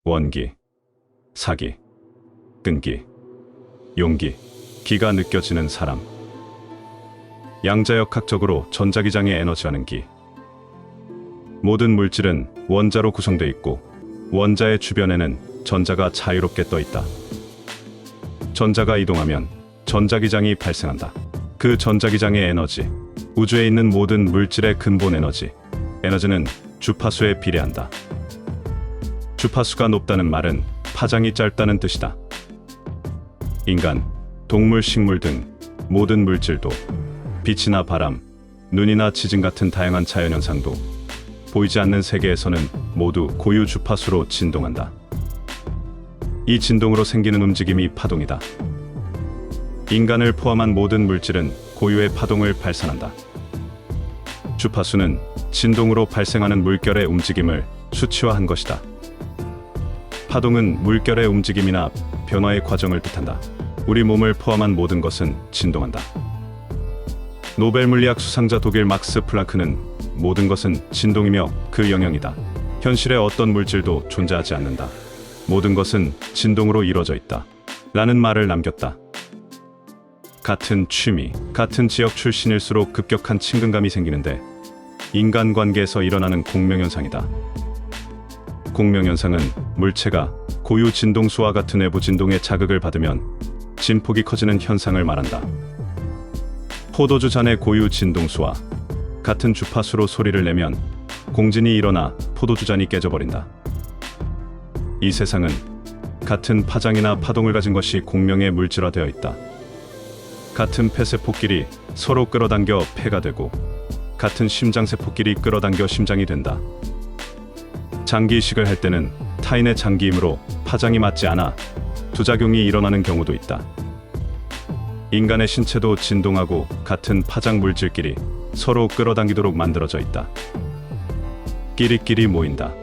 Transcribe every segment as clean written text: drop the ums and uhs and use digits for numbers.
원기, 사기, 끈기, 용기, 기가 느껴지는 사람. 양자역학적으로 전자기장의 에너지라는 기. 모든 물질은 원자로 구성되어 있고 원자의 주변에는 전자가 자유롭게 떠 있다. 전자가 이동하면 전자기장이 발생한다. 그 전자기장의 에너지, 우주에 있는 모든 물질의 근본 에너지, 에너지는 주파수에 비례한다. 주파수가 높다는 말은 파장이 짧다는 뜻이다. 인간, 동물, 식물 등 모든 물질도 빛이나 바람, 눈이나 지진 같은 다양한 자연현상도 보이지 않는 세계에서는 모두 고유 주파수로 진동한다. 이 진동으로 생기는 움직임이 파동이다. 인간을 포함한 모든 물질은 고유의 파동을 발산한다. 주파수는 진동으로 발생하는 물결의 움직임을 수치화한 것이다. 파동은 물결의 움직임이나 변화의 과정을 뜻한다. 우리 몸을 포함한 모든 것은 진동한다. 노벨 물리학 수상자 독일 막스 플랑크는 모든 것은 진동이며 그 영역이다. 현실의 어떤 물질도 존재하지 않는다. 모든 것은 진동으로 이루어져 있다. 라는 말을 남겼다. 같은 취미, 같은 지역 출신일수록 급격한 친근감이 생기는데 인간관계에서 일어나는 공명현상이다. 공명현상은 물체가 고유 진동수와 같은 외부 진동에 자극을 받으면 진폭이 커지는 현상을 말한다. 포도주 잔의 고유 진동수와 같은 주파수로 소리를 내면 공진이 일어나 포도주 잔이 깨져버린다. 이 세상은 같은 파장이나 파동을 가진 것이 공명의 물질화되어 있다. 같은 폐세포끼리 서로 끌어당겨 폐가 되고 같은 심장세포끼리 끌어당겨 심장이 된다. 장기 이식을 할 때는 타인의 장기 힘으로 파장이 맞지 않아 부작용이 일어나는 경우도 있다. 인간의 신체도 진동하고 같은 파장 물질끼리 서로 끌어당기도록 만들어져 있다. 끼리끼리 모인다.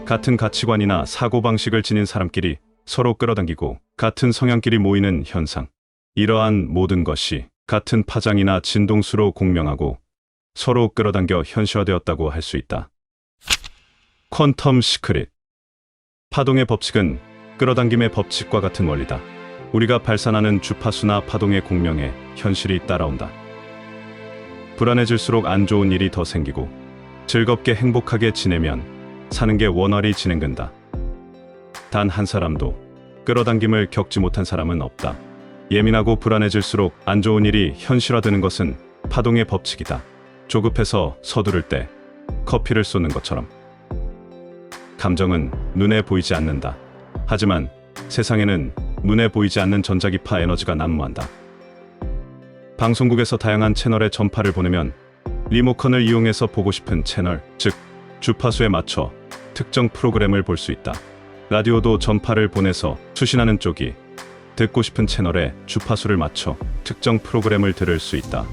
같은 가치관이나 사고방식을 지닌 사람끼리 서로 끌어당기고 같은 성향끼리 모이는 현상. 이러한 모든 것이 같은 파장이나 진동수로 공명하고 서로 끌어당겨 현실화되었다고 할 수 있다. 퀀텀 시크릿. 파동의 법칙은 끌어당김의 법칙과 같은 원리다. 우리가 발산하는 주파수나 파동의 공명에 현실이 따라온다. 불안해질수록 안 좋은 일이 더 생기고 즐겁게 행복하게 지내면 사는 게 원활히 진행된다. 단 한 사람도 끌어당김을 겪지 못한 사람은 없다. 예민하고 불안해질수록 안 좋은 일이 현실화되는 것은 파동의 법칙이다. 조급해서 서두를 때 커피를 쏟는 것처럼. 감정은 눈에 보이지 않는다. 하지만 세상에는 눈에 보이지 않는 전자기파 에너지가 난무한다. 방송국에서 다양한 채널의 전파를 보내면 리모컨을 이용해서 보고 싶은 채널, 즉 주파수에 맞춰 특정 프로그램을 볼 수 있다. 라디오도 전파를 보내서 수신하는 쪽이 듣고 싶은 채널에 주파수를 맞춰 특정 프로그램을 들을 수 있다.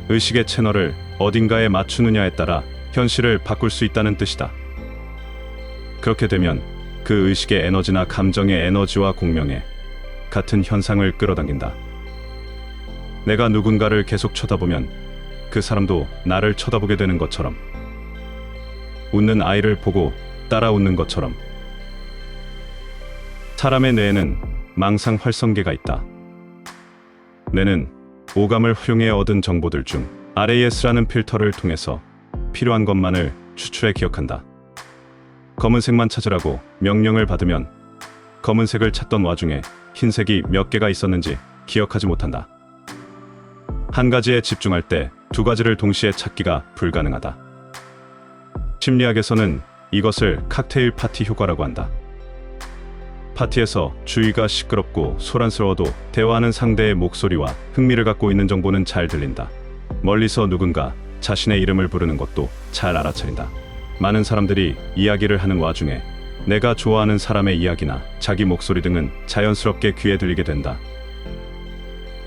의식의 채널을 어딘가에 맞추느냐에 따라 현실을 바꿀 수 있다는 뜻이다. 그렇게 되면 그 의식의 에너지나 감정의 에너지와 공명에 같은 현상을 끌어당긴다. 내가 누군가를 계속 쳐다보면 그 사람도 나를 쳐다보게 되는 것처럼, 웃는 아이를 보고 따라 웃는 것처럼. 사람의 뇌에는 망상 활성계가 있다. 뇌는 오감을 활용해 얻은 정보들 중 RAS라는 필터를 통해서 필요한 것만을 추출해 기억한다. 검은색만 찾으라고 명령을 받으면 검은색을 찾던 와중에 흰색이 몇 개가 있었는지 기억하지 못한다. 한 가지에 집중할 때 두 가지를 동시에 찾기가 불가능하다. 심리학에서는 이것을 칵테일 파티 효과라고 한다. 파티에서 주위가 시끄럽고 소란스러워도 대화하는 상대의 목소리와 흥미를 갖고 있는 정보는 잘 들린다. 멀리서 누군가 자신의 이름을 부르는 것도 잘 알아차린다. 많은 사람들이 이야기를 하는 와중에 내가 좋아하는 사람의 이야기나 자기 목소리 등은 자연스럽게 귀에 들리게 된다.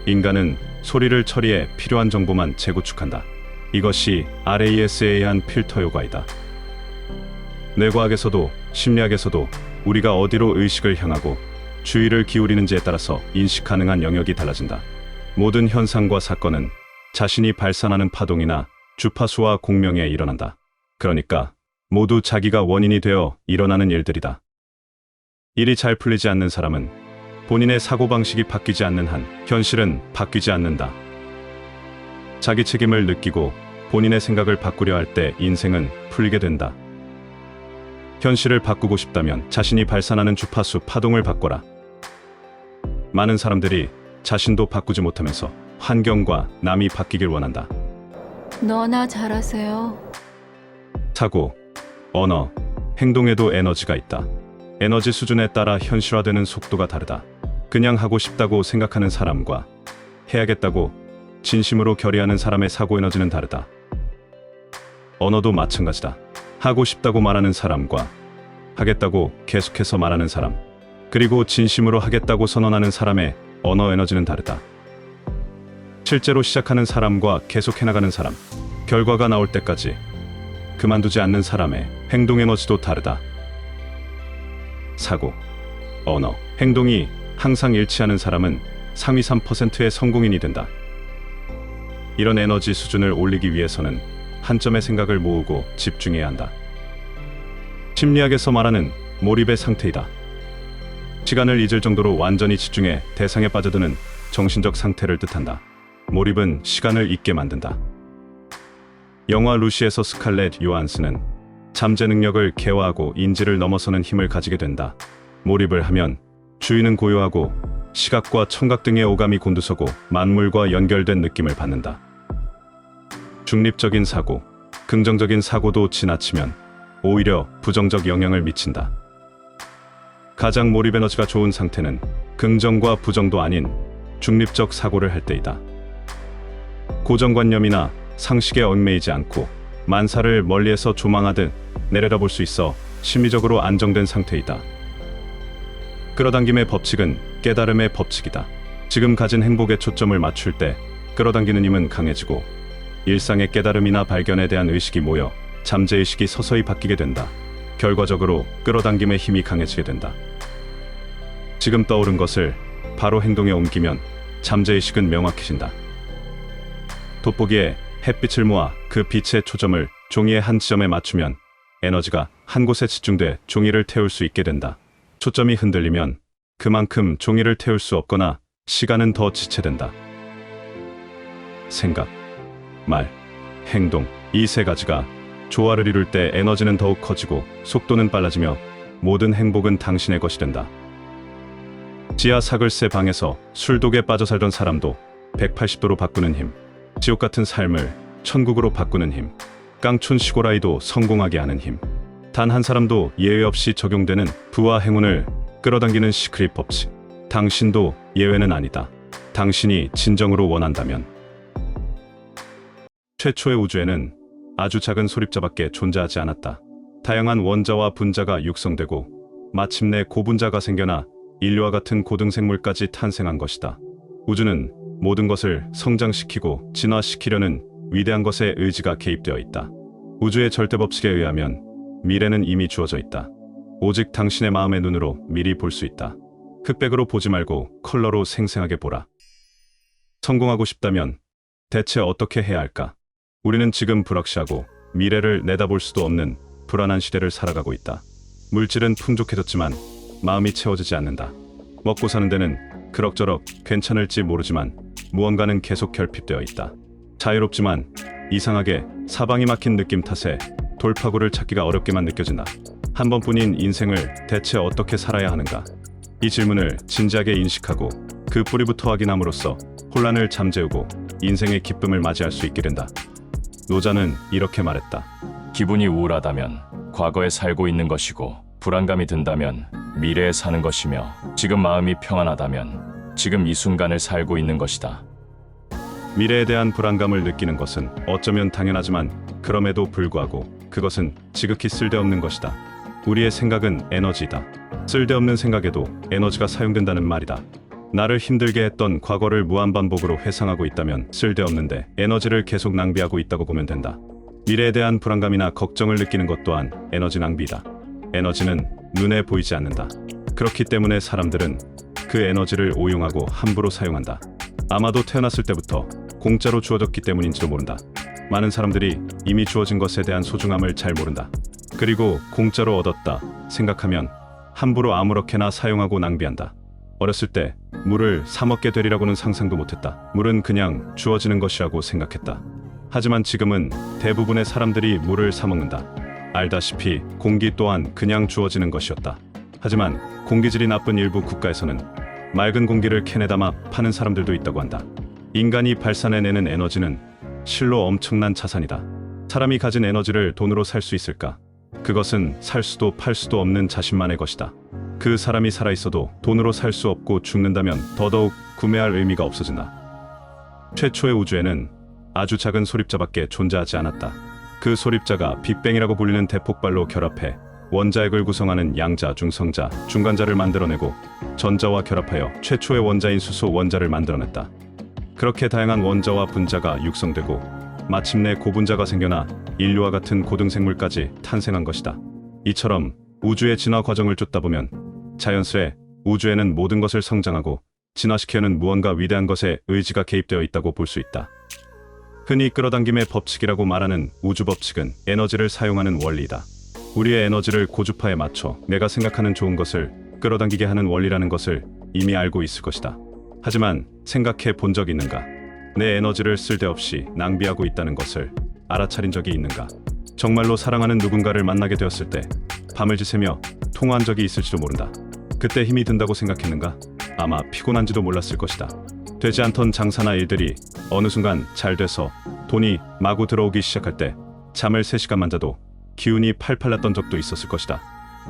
인간은 소리를 처리해 필요한 정보만 재구축한다. 이것이 RAS에 의한 필터 효과이다. 뇌과학에서도 심리학에서도 우리가 어디로 의식을 향하고 주의를 기울이는지에 따라서 인식 가능한 영역이 달라진다. 모든 현상과 사건은 자신이 발산하는 파동이나 주파수와 공명에 일어난다. 그러니까 모두 자기가 원인이 되어 일어나는 일들이다. 일이 잘 풀리지 않는 사람은 본인의 사고방식이 바뀌지 않는 한 현실은 바뀌지 않는다. 자기 책임을 느끼고 본인의 생각을 바꾸려 할 때 인생은 풀리게 된다. 현실을 바꾸고 싶다면 자신이 발산하는 주파수 파동을 바꿔라. 많은 사람들이 자신도 바꾸지 못하면서 환경과 남이 바뀌길 원한다. 너나 잘하세요. 사고, 언어, 행동에도 에너지가 있다. 에너지 수준에 따라 현실화되는 속도가 다르다. 그냥 하고 싶다고 생각하는 사람과 해야겠다고 진심으로 결의하는 사람의 사고 에너지는 다르다. 언어도 마찬가지다. 하고 싶다고 말하는 사람과 하겠다고 계속해서 말하는 사람, 그리고 진심으로 하겠다고 선언하는 사람의 언어 에너지는 다르다. 실제로 시작하는 사람과 계속 해나가는 사람, 결과가 나올 때까지 그만두지 않는 사람의 행동 에너지도 다르다. 사고, 언어, 행동이 항상 일치하는 사람은 상위 3%의 성공인이 된다. 이런 에너지 수준을 올리기 위해서는 한 점의 생각을 모으고 집중해야 한다. 심리학에서 말하는 몰입의 상태이다. 시간을 잊을 정도로 완전히 집중해 대상에 빠져드는 정신적 상태를 뜻한다. 몰입은 시간을 잊게 만든다. 영화 루시에서 스칼렛 요한슨은 잠재 능력을 개화하고 인지를 넘어서는 힘을 가지게 된다. 몰입을 하면 주의는 고요하고 시각과 청각 등의 오감이 곤두서고 만물과 연결된 느낌을 받는다. 중립적인 사고, 긍정적인 사고도 지나치면 오히려 부정적 영향을 미친다. 가장 몰입 에너지가 좋은 상태는 긍정과 부정도 아닌 중립적 사고를 할 때이다. 고정관념이나 상식에 얽매이지 않고 만사를 멀리에서 조망하듯 내려다볼 수 있어 심리적으로 안정된 상태이다. 끌어당김의 법칙은 깨달음의 법칙이다. 지금 가진 행복에 초점을 맞출 때 끌어당기는 힘은 강해지고 일상의 깨달음이나 발견에 대한 의식이 모여 잠재의식이 서서히 바뀌게 된다. 결과적으로 끌어당김의 힘이 강해지게 된다. 지금 떠오른 것을 바로 행동에 옮기면 잠재의식은 명확해진다. 돋보기에 햇빛을 모아 그 빛의 초점을 종이의 한 지점에 맞추면 에너지가 한 곳에 집중돼 종이를 태울 수 있게 된다. 초점이 흔들리면 그만큼 종이를 태울 수 없거나 시간은 더 지체된다. 생각, 말, 행동, 이 세 가지가 조화를 이룰 때 에너지는 더욱 커지고 속도는 빨라지며 모든 행복은 당신의 것이 된다. 지하 사글세 방에서 술독에 빠져 살던 사람도 180도로 바꾸는 힘, 지옥 같은 삶을 천국으로 바꾸는 힘, 깡촌 시골 아이도 성공하게 하는 힘, 단 한 사람도 예외 없이 적용되는 부와 행운을 끌어당기는 시크릿 법칙. 당신도 예외는 아니다. 당신이 진정으로 원한다면. 최초의 우주에는 아주 작은 소립자밖에 존재하지 않았다. 다양한 원자와 분자가 육성되고 마침내 고분자가 생겨나 인류와 같은 고등생물까지 탄생한 것이다. 우주는 모든 것을 성장시키고 진화시키려는 위대한 것의 의지가 개입되어 있다. 우주의 절대법칙에 의하면 미래는 이미 주어져 있다. 오직 당신의 마음의 눈으로 미리 볼 수 있다. 흑백으로 보지 말고 컬러로 생생하게 보라. 성공하고 싶다면 대체 어떻게 해야 할까? 우리는 지금 불확실하고 미래를 내다볼 수도 없는 불안한 시대를 살아가고 있다. 물질은 풍족해졌지만 마음이 채워지지 않는다. 먹고 사는 데는 그럭저럭 괜찮을지 모르지만 무언가는 계속 결핍되어 있다. 자유롭지만 이상하게 사방이 막힌 느낌 탓에 돌파구를 찾기가 어렵게만 느껴진다. 한 번뿐인 인생을 대체 어떻게 살아야 하는가? 이 질문을 진지하게 인식하고 그 뿌리부터 확인함으로써 혼란을 잠재우고 인생의 기쁨을 맞이할 수 있게 된다. 노자는 이렇게 말했다. 기분이 우울하다면 과거에 살고 있는 것이고 불안감이 든다면 미래에 사는 것이며 지금 마음이 평안하다면 지금 이 순간을 살고 있는 것이다. 미래에 대한 불안감을 느끼는 것은 어쩌면 당연하지만 그럼에도 불구하고 그것은 지극히 쓸데없는 것이다. 우리의 생각은 에너지이다. 쓸데없는 생각에도 에너지가 사용된다는 말이다. 나를 힘들게 했던 과거를 무한반복으로 회상하고 있다면 쓸데없는데 에너지를 계속 낭비하고 있다고 보면 된다. 미래에 대한 불안감이나 걱정을 느끼는 것 또한 에너지 낭비다. 에너지는 눈에 보이지 않는다. 그렇기 때문에 사람들은 그 에너지를 오용하고 함부로 사용한다. 아마도 태어났을 때부터 공짜로 주어졌기 때문인지도 모른다. 많은 사람들이 이미 주어진 것에 대한 소중함을 잘 모른다. 그리고 공짜로 얻었다 생각하면 함부로 아무렇게나 사용하고 낭비한다. 어렸을 때 물을 사 먹게 되리라고는 상상도 못했다. 물은 그냥 주어지는 것이라고 생각했다. 하지만 지금은 대부분의 사람들이 물을 사 먹는다. 알다시피 공기 또한 그냥 주어지는 것이었다. 하지만 공기질이 나쁜 일부 국가에서는 맑은 공기를 캔에 담아 파는 사람들도 있다고 한다. 인간이 발산해내는 에너지는 실로 엄청난 자산이다. 사람이 가진 에너지를 돈으로 살 수 있을까? 그것은 살 수도 팔 수도 없는 자신만의 것이다. 그 사람이 살아있어도 돈으로 살 수 없고 죽는다면 더더욱 구매할 의미가 없어진다. 최초의 우주에는 아주 작은 소립자밖에 존재하지 않았다. 그 소립자가 빅뱅이라고 불리는 대폭발로 결합해 원자핵을 구성하는 양자, 중성자, 중간자를 만들어내고 전자와 결합하여 최초의 원자인 수소 원자를 만들어냈다. 그렇게 다양한 원자와 분자가 육성되고 마침내 고분자가 생겨나 인류와 같은 고등생물까지 탄생한 것이다. 이처럼 우주의 진화 과정을 쫓다 보면 자연스레 우주에는 모든 것을 성장하고 진화시키려는 무언가 위대한 것에 의지가 개입되어 있다고 볼 수 있다. 흔히 끌어당김의 법칙이라고 말하는 우주 법칙은 에너지를 사용하는 원리이다. 우리의 에너지를 고주파에 맞춰 내가 생각하는 좋은 것을 끌어당기게 하는 원리라는 것을 이미 알고 있을 것이다. 하지만 생각해 본 적이 있는가? 내 에너지를 쓸데없이 낭비하고 있다는 것을 알아차린 적이 있는가? 정말로 사랑하는 누군가를 만나게 되었을 때 밤을 지새며 통화한 적이 있을지도 모른다. 그때 힘이 든다고 생각했는가? 아마 피곤한지도 몰랐을 것이다. 되지 않던 장사나 일들이 어느 순간 잘 돼서 돈이 마구 들어오기 시작할 때 잠을 3시간만 자도 기운이 팔팔 났던 적도 있었을 것이다.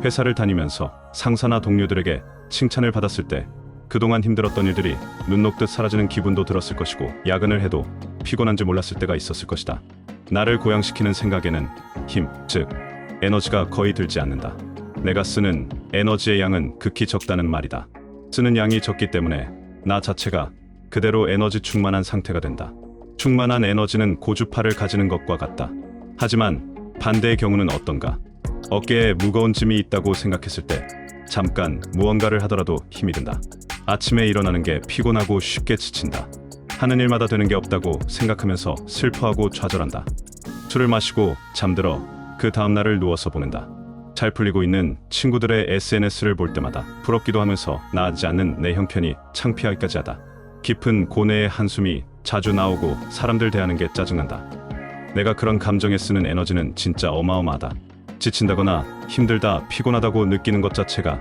회사를 다니면서 상사나 동료들에게 칭찬을 받았을 때 그동안 힘들었던 일들이 눈 녹듯 사라지는 기분도 들었을 것이고, 야근을 해도 피곤한지 몰랐을 때가 있었을 것이다. 나를 고양시키는 생각에는 힘, 즉 에너지가 거의 들지 않는다. 내가 쓰는 에너지의 양은 극히 적다는 말이다. 쓰는 양이 적기 때문에 나 자체가 그대로 에너지 충만한 상태가 된다. 충만한 에너지는 고주파를 가지는 것과 같다. 하지만 반대의 경우는 어떤가? 어깨에 무거운 짐이 있다고 생각했을 때 잠깐 무언가를 하더라도 힘이 든다. 아침에 일어나는 게 피곤하고 쉽게 지친다. 하는 일마다 되는 게 없다고 생각하면서 슬퍼하고 좌절한다. 술을 마시고 잠들어 그 다음날을 누워서 보낸다. 잘 풀리고 있는 친구들의 SNS를 볼 때마다 부럽기도 하면서 나아지지 않는 내 형편이 창피하기까지 하다. 깊은 고뇌의 한숨이 자주 나오고 사람들 대하는 게 짜증난다. 내가 그런 감정에 쓰는 에너지는 진짜 어마어마하다. 지친다거나 힘들다, 피곤하다고 느끼는 것 자체가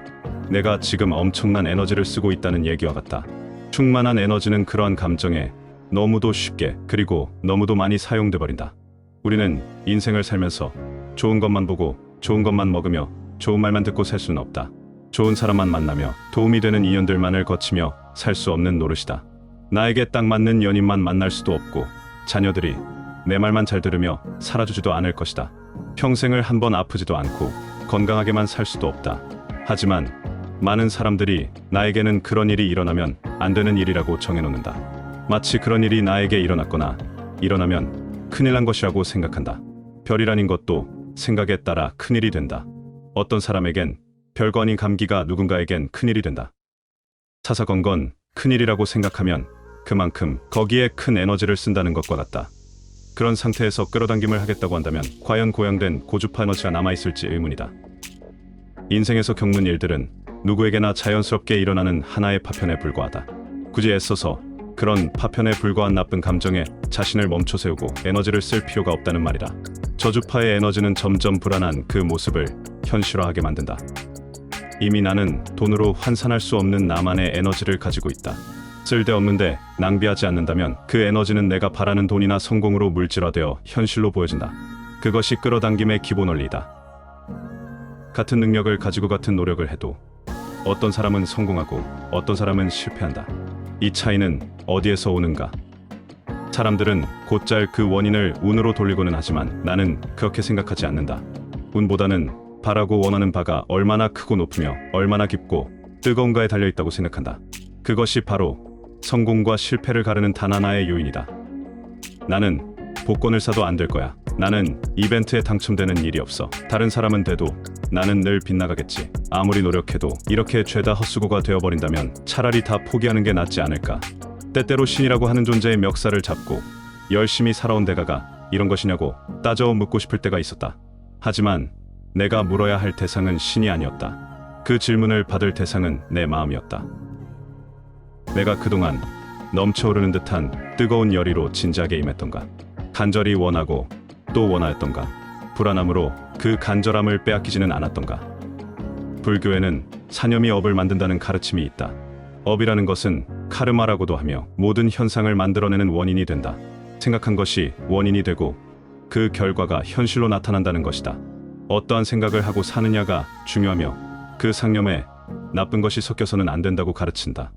내가 지금 엄청난 에너지를 쓰고 있다는 얘기와 같다. 충만한 에너지는 그러한 감정에 너무도 쉽게 그리고 너무도 많이 사용돼 버린다. 우리는 인생을 살면서 좋은 것만 보고 좋은 것만 먹으며 좋은 말만 듣고 살 수는 없다. 좋은 사람만 만나며 도움이 되는 인연들만을 거치며 살 수 없는 노릇이다. 나에게 딱 맞는 연인만 만날 수도 없고 자녀들이 내 말만 잘 들으며 살아주지도 않을 것이다. 평생을 한 번 아프지도 않고 건강하게만 살 수도 없다. 하지만 많은 사람들이 나에게는 그런 일이 일어나면 안 되는 일이라고 정해놓는다. 마치 그런 일이 나에게 일어났거나 일어나면 큰일 난 것이라고 생각한다. 별일 아닌 것도 생각에 따라 큰일이 된다. 어떤 사람에겐 별거 아닌 감기가 누군가에겐 큰일이 된다. 사사건건 큰일이라고 생각하면 그만큼 거기에 큰 에너지를 쓴다는 것과 같다. 그런 상태에서 끌어당김을 하겠다고 한다면 과연 고양된 고주파 에너지가 남아있을지 의문이다. 인생에서 겪는 일들은 누구에게나 자연스럽게 일어나는 하나의 파편에 불과하다. 굳이 애써서 그런 파편에 불과한 나쁜 감정에 자신을 멈춰 세우고 에너지를 쓸 필요가 없다는 말이다. 저주파의 에너지는 점점 불안한 그 모습을 현실화하게 만든다. 이미 나는 돈으로 환산할 수 없는 나만의 에너지를 가지고 있다. 쓸데없는데 낭비하지 않는다면 그 에너지는 내가 바라는 돈이나 성공으로 물질화되어 현실로 보여진다. 그것이 끌어당김의 기본 원리이다. 같은 능력을 가지고 같은 노력을 해도 어떤 사람은 성공하고 어떤 사람은 실패한다. 이 차이는 어디에서 오는가? 사람들은 곧잘 그 원인을 운으로 돌리고는 하지만 나는 그렇게 생각하지 않는다. 운보다는 바라고 원하는 바가 얼마나 크고 높으며 얼마나 깊고 뜨거운가에 달려있다고 생각한다. 그것이 바로 성공과 실패를 가르는 단 하나의 요인이다. 나는 복권을 사도 안 될 거야. 나는 이벤트에 당첨되는 일이 없어. 다른 사람은 돼도 나는 늘 빗나가겠지. 아무리 노력해도 이렇게 죄다 헛수고가 되어버린다면 차라리 다 포기하는 게 낫지 않을까. 때때로 신이라고 하는 존재의 멱살을 잡고 열심히 살아온 대가가 이런 것이냐고 따져 묻고 싶을 때가 있었다. 하지만 내가 물어야 할 대상은 신이 아니었다. 그 질문을 받을 대상은 내 마음이었다. 내가 그동안 넘쳐오르는 듯한 뜨거운 열의로 진지하게 임했던가? 간절히 원하고 또 원하였던가? 불안함으로 그 간절함을 빼앗기지는 않았던가? 불교에는 사념이 업을 만든다는 가르침이 있다. 업이라는 것은 카르마라고도 하며 모든 현상을 만들어내는 원인이 된다. 생각한 것이 원인이 되고 그 결과가 현실로 나타난다는 것이다. 어떠한 생각을 하고 사느냐가 중요하며 그 상념에 나쁜 것이 섞여서는 안 된다고 가르친다.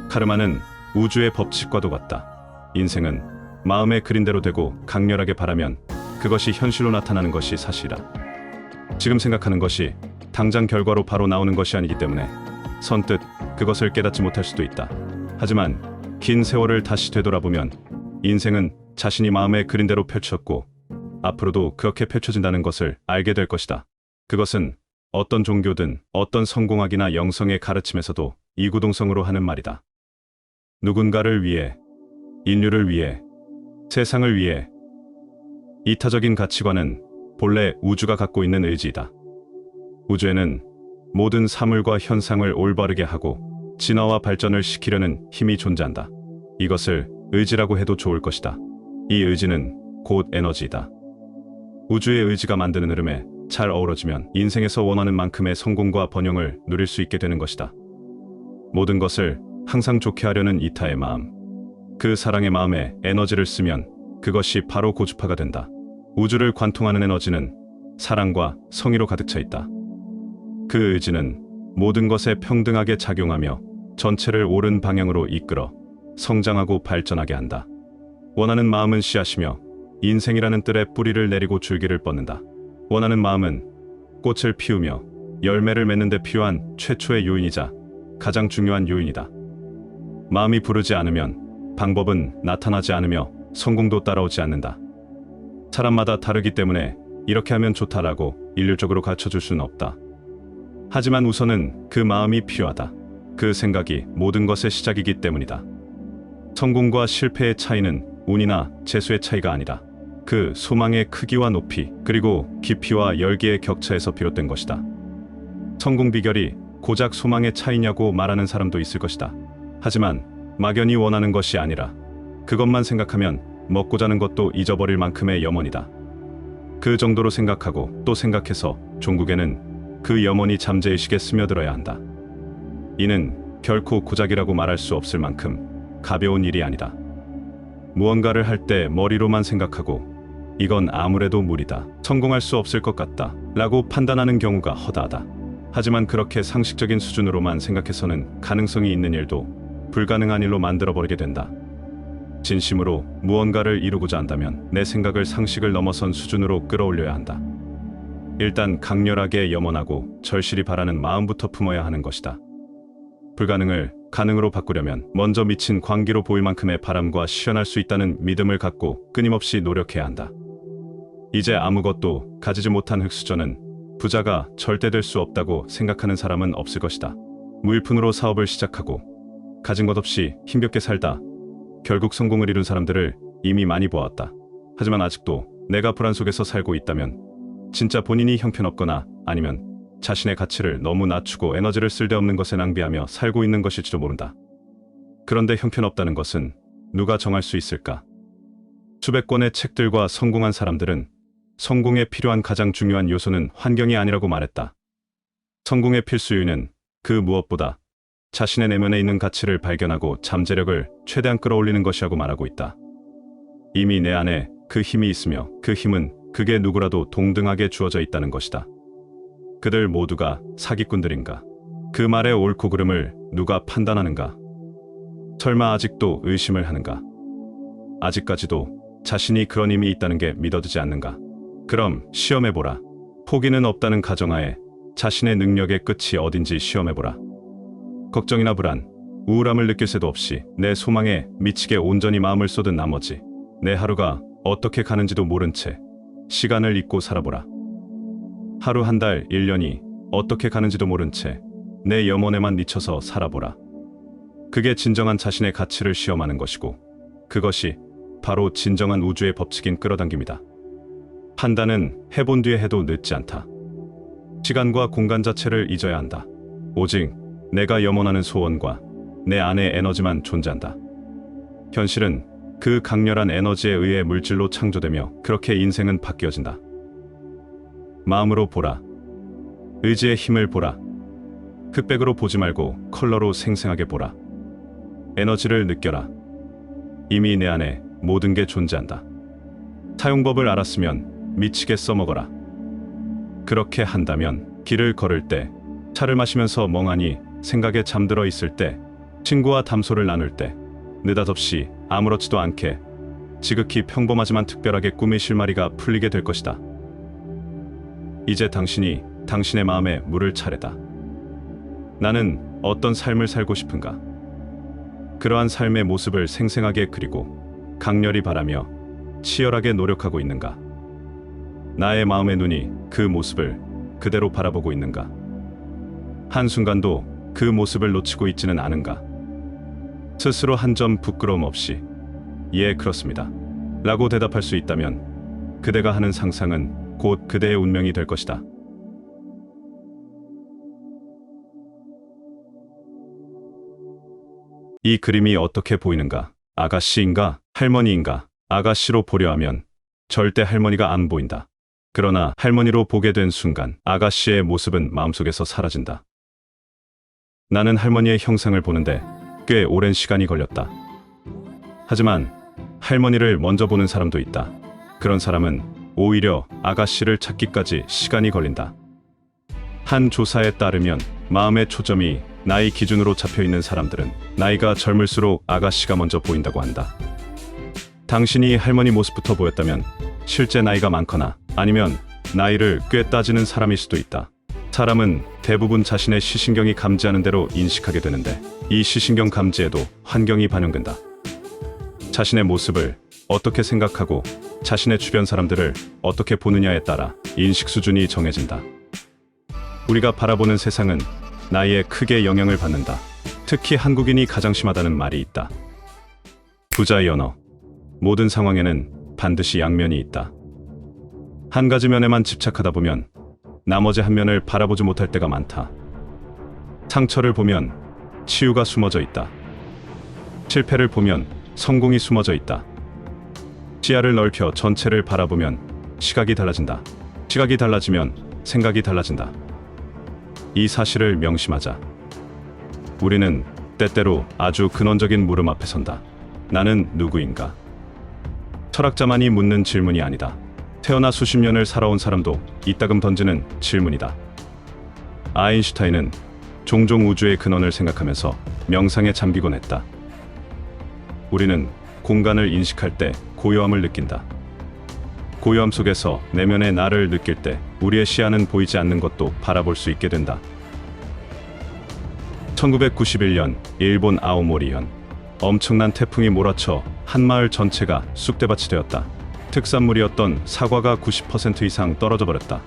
카르마는 우주의 법칙과도 같다. 인생은 마음에 그린 대로 되고 강렬하게 바라면 그것이 현실로 나타나는 것이 사실이다. 지금 생각하는 것이 당장 결과로 바로 나오는 것이 아니기 때문에 선뜻 그것을 깨닫지 못할 수도 있다. 하지만 긴 세월을 다시 되돌아보면 인생은 자신이 마음에 그린 대로 펼쳤고 앞으로도 그렇게 펼쳐진다는 것을 알게 될 것이다. 그것은 어떤 종교든 어떤 성공학이나 영성의 가르침에서도 이구동성으로 하는 말이다. 누군가를 위해, 인류를 위해, 세상을 위해. 이타적인 가치관은 본래 우주가 갖고 있는 의지이다. 우주에는 모든 사물과 현상을 올바르게 하고 진화와 발전을 시키려는 힘이 존재한다. 이것을 의지라고 해도 좋을 것이다. 이 의지는 곧 에너지이다. 우주의 의지가 만드는 흐름에 잘 어우러지면 인생에서 원하는 만큼의 성공과 번영을 누릴 수 있게 되는 것이다. 모든 것을 항상 좋게 하려는 이타의 마음, 그 사랑의 마음에 에너지를 쓰면 그것이 바로 고주파가 된다. 우주를 관통하는 에너지는 사랑과 성의로 가득 차 있다. 그 의지는 모든 것에 평등하게 작용하며 전체를 옳은 방향으로 이끌어 성장하고 발전하게 한다. 원하는 마음은 씨앗이며 인생이라는 뜰에 뿌리를 내리고 줄기를 뻗는다. 원하는 마음은 꽃을 피우며 열매를 맺는 데 필요한 최초의 요인이자 가장 중요한 요인이다. 마음이 부르지 않으면 방법은 나타나지 않으며 성공도 따라오지 않는다. 사람마다 다르기 때문에 이렇게 하면 좋다라고 일률적으로 가르쳐줄 수는 없다. 하지만 우선은 그 마음이 필요하다. 그 생각이 모든 것의 시작이기 때문이다. 성공과 실패의 차이는 운이나 재수의 차이가 아니다. 그 소망의 크기와 높이 그리고 깊이와 열기의 격차에서 비롯된 것이다. 성공 비결이 고작 소망의 차이냐고 말하는 사람도 있을 것이다. 하지만 막연히 원하는 것이 아니라 그것만 생각하면 먹고 자는 것도 잊어버릴 만큼의 염원이다. 그 정도로 생각하고 또 생각해서 종국에는 그 염원이 잠재의식에 스며들어야 한다. 이는 결코 고작이라고 말할 수 없을 만큼 가벼운 일이 아니다. 무언가를 할 때 머리로만 생각하고 이건 아무래도 무리다, 성공할 수 없을 것 같다 라고 판단하는 경우가 허다하다. 하지만 그렇게 상식적인 수준으로만 생각해서는 가능성이 있는 일도 불가능한 일로 만들어버리게 된다. 진심으로 무언가를 이루고자 한다면 내 생각을 상식을 넘어선 수준으로 끌어올려야 한다. 일단 강렬하게 염원하고 절실히 바라는 마음부터 품어야 하는 것이다. 불가능을 가능으로 바꾸려면 먼저 미친 광기로 보일 만큼의 바람과 실현할 수 있다는 믿음을 갖고 끊임없이 노력해야 한다. 이제 아무것도 가지지 못한 흙수저는 부자가 절대 될 수 없다고 생각하는 사람은 없을 것이다. 무일푼으로 사업을 시작하고 가진 것 없이 힘겹게 살다 결국 성공을 이룬 사람들을 이미 많이 보았다. 하지만 아직도 내가 불안 속에서 살고 있다면 진짜 본인이 형편없거나 아니면 자신의 가치를 너무 낮추고 에너지를 쓸데없는 것에 낭비하며 살고 있는 것일지도 모른다. 그런데 형편없다는 것은 누가 정할 수 있을까? 수백 권의 책들과 성공한 사람들은 성공에 필요한 가장 중요한 요소는 환경이 아니라고 말했다. 성공의 필수 요인은 그 무엇보다 자신의 내면에 있는 가치를 발견하고 잠재력을 최대한 끌어올리는 것이라고 말하고 있다. 이미 내 안에 그 힘이 있으며 그 힘은 그게 누구라도 동등하게 주어져 있다는 것이다. 그들 모두가 사기꾼들인가? 그 말의 옳고 그름을 누가 판단하는가? 설마 아직도 의심을 하는가? 아직까지도 자신이 그런 힘이 있다는 게 믿어지지 않는가? 그럼 시험해보라. 포기는 없다는 가정하에 자신의 능력의 끝이 어딘지 시험해보라. 걱정이나 불안, 우울함을 느낄 새도 없이 내 소망에 미치게 온전히 마음을 쏟은 나머지 내 하루가 어떻게 가는지도 모른 채 시간을 잊고 살아보라. 하루, 한 달, 1년이 어떻게 가는지도 모른 채 내 염원에만 미쳐서 살아보라. 그게 진정한 자신의 가치를 시험하는 것이고 그것이 바로 진정한 우주의 법칙인 끌어당김이다. 판단은 해본 뒤에 해도 늦지 않다. 시간과 공간 자체를 잊어야 한다. 오직 내가 염원하는 소원과 내 안의 에너지만 존재한다. 현실은 그 강렬한 에너지에 의해 물질로 창조되며 그렇게 인생은 바뀌어진다. 마음으로 보라. 의지의 힘을 보라. 흑백으로 보지 말고 컬러로 생생하게 보라. 에너지를 느껴라. 이미 내 안에 모든 게 존재한다. 사용법을 알았으면 미치게 써먹어라. 그렇게 한다면 길을 걸을 때, 차를 마시면서 멍하니 생각에 잠들어 있을 때, 친구와 담소를 나눌 때, 느닷없이 아무렇지도 않게 지극히 평범하지만 특별하게 꿈의 실마리가 풀리게 될 것이다. 이제 당신이 당신의 마음에 물을 차례다. 나는 어떤 삶을 살고 싶은가? 그러한 삶의 모습을 생생하게 그리고 강렬히 바라며 치열하게 노력하고 있는가? 나의 마음의 눈이 그 모습을 그대로 바라보고 있는가? 한순간도 그 모습을 놓치고 있지는 않은가? 스스로 한 점 부끄러움 없이 예, 그렇습니다 라고 대답할 수 있다면 그대가 하는 상상은 곧 그대의 운명이 될 것이다. 이 그림이 어떻게 보이는가? 아가씨인가? 할머니인가? 아가씨로 보려 하면 절대 할머니가 안 보인다. 그러나 할머니로 보게 된 순간 아가씨의 모습은 마음속에서 사라진다. 나는 할머니의 형상을 보는데 꽤 오랜 시간이 걸렸다. 하지만 할머니를 먼저 보는 사람도 있다. 그런 사람은 오히려 아가씨를 찾기까지 시간이 걸린다. 한 조사에 따르면 마음의 초점이 나이 기준으로 잡혀있는 사람들은 나이가 젊을수록 아가씨가 먼저 보인다고 한다. 당신이 할머니 모습부터 보였다면 실제 나이가 많거나 아니면 나이를 꽤 따지는 사람일 수도 있다. 사람은 대부분 자신의 시신경이 감지하는 대로 인식하게 되는데 이 시신경 감지에도 환경이 반영된다. 자신의 모습을 어떻게 생각하고 자신의 주변 사람들을 어떻게 보느냐에 따라 인식 수준이 정해진다. 우리가 바라보는 세상은 나이에 크게 영향을 받는다. 특히 한국인이 가장 심하다는 말이 있다. 부자의 언어. 모든 상황에는 반드시 양면이 있다. 한 가지 면에만 집착하다 보면 나머지 한 면을 바라보지 못할 때가 많다. 상처를 보면 치유가 숨어져 있다. 실패를 보면 성공이 숨어져 있다. 시야를 넓혀 전체를 바라보면 시각이 달라진다. 시각이 달라지면 생각이 달라진다. 이 사실을 명심하자. 우리는 때때로 아주 근원적인 물음 앞에 선다. 나는 누구인가? 철학자만이 묻는 질문이 아니다. 태어나 수십 년을 살아온 사람도 이따금 던지는 질문이다. 아인슈타인은 종종 우주의 근원을 생각하면서 명상에 잠기곤 했다. 우리는 공간을 인식할 때 고요함을 느낀다. 고요함 속에서 내면의 나를 느낄 때 우리의 시야는 보이지 않는 것도 바라볼 수 있게 된다. 1991년 일본 아오모리현. 엄청난 태풍이 몰아쳐 한 마을 전체가 쑥대밭이 되었다. 특산물이었던 사과가 90% 이상 떨어져 버렸다.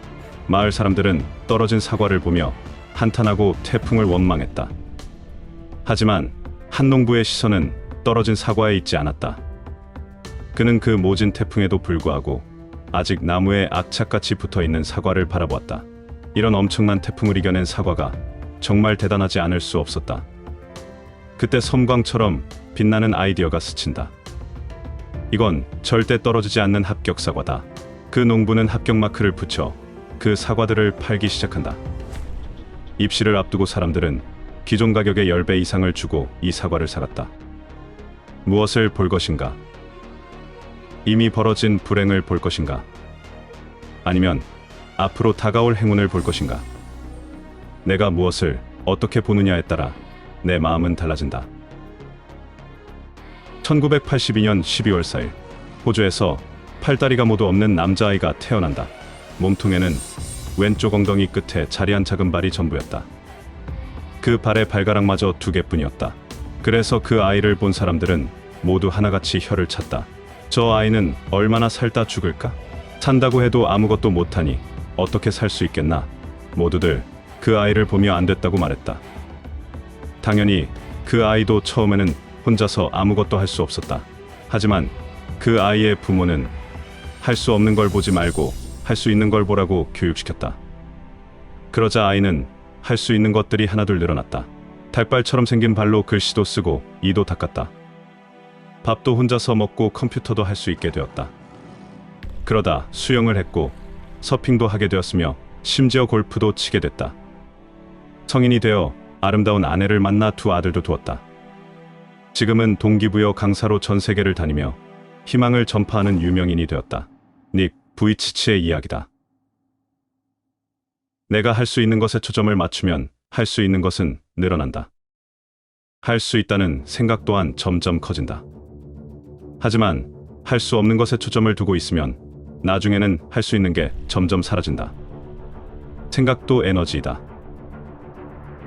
마을 사람들은 떨어진 사과를 보며 한탄하고 태풍을 원망했다. 하지만 한 농부의 시선은 떨어진 사과에 있지 않았다. 그는 그 모진 태풍에도 불구하고 아직 나무에 악착같이 붙어있는 사과를 바라보았다. 이런 엄청난 태풍을 이겨낸 사과가 정말 대단하지 않을 수 없었다. 그때 섬광처럼 빛나는 아이디어가 스친다. 이건 절대 떨어지지 않는 합격 사과다. 그 농부는 합격 마크를 붙여 그 사과들을 팔기 시작한다. 입시를 앞두고 사람들은 기존 가격의 10배 이상을 주고 이 사과를 사갔다. 무엇을 볼 것인가? 이미 벌어진 불행을 볼 것인가? 아니면 앞으로 다가올 행운을 볼 것인가? 내가 무엇을 어떻게 보느냐에 따라 내 마음은 달라진다. 1982년 12월 4일 호주에서 팔다리가 모두 없는 남자아이가 태어난다. 몸통에는 왼쪽 엉덩이 끝에 자리한 작은 발이 전부였다. 그 발의 발가락마저 2개뿐이었다. 그래서 그 아이를 본 사람들은 모두 하나같이 혀를 찼다. 저 아이는 얼마나 살다 죽을까? 산다고 해도 아무것도 못하니 어떻게 살 수 있겠나? 모두들 그 아이를 보며 안 됐다고 말했다. 당연히 그 아이도 처음에는 혼자서 아무것도 할 수 없었다. 하지만 그 아이의 부모는 할 수 없는 걸 보지 말고 할 수 있는 걸 보라고 교육시켰다. 그러자 아이는 할 수 있는 것들이 하나둘 늘어났다. 닭발처럼 생긴 발로 글씨도 쓰고 이도 닦았다. 밥도 혼자서 먹고 컴퓨터도 할 수 있게 되었다. 그러다 수영을 했고 서핑도 하게 되었으며 심지어 골프도 치게 됐다. 성인이 되어 아름다운 아내를 만나 두 아들도 두었다. 지금은 동기부여 강사로 전 세계를 다니며 희망을 전파하는 유명인이 되었다. 닉 부이치치의 이야기다. 내가 할 수 있는 것에 초점을 맞추면 할 수 있는 것은 늘어난다. 할 수 있다는 생각 또한 점점 커진다. 하지만 할 수 없는 것에 초점을 두고 있으면 나중에는 할 수 있는 게 점점 사라진다. 생각도 에너지이다.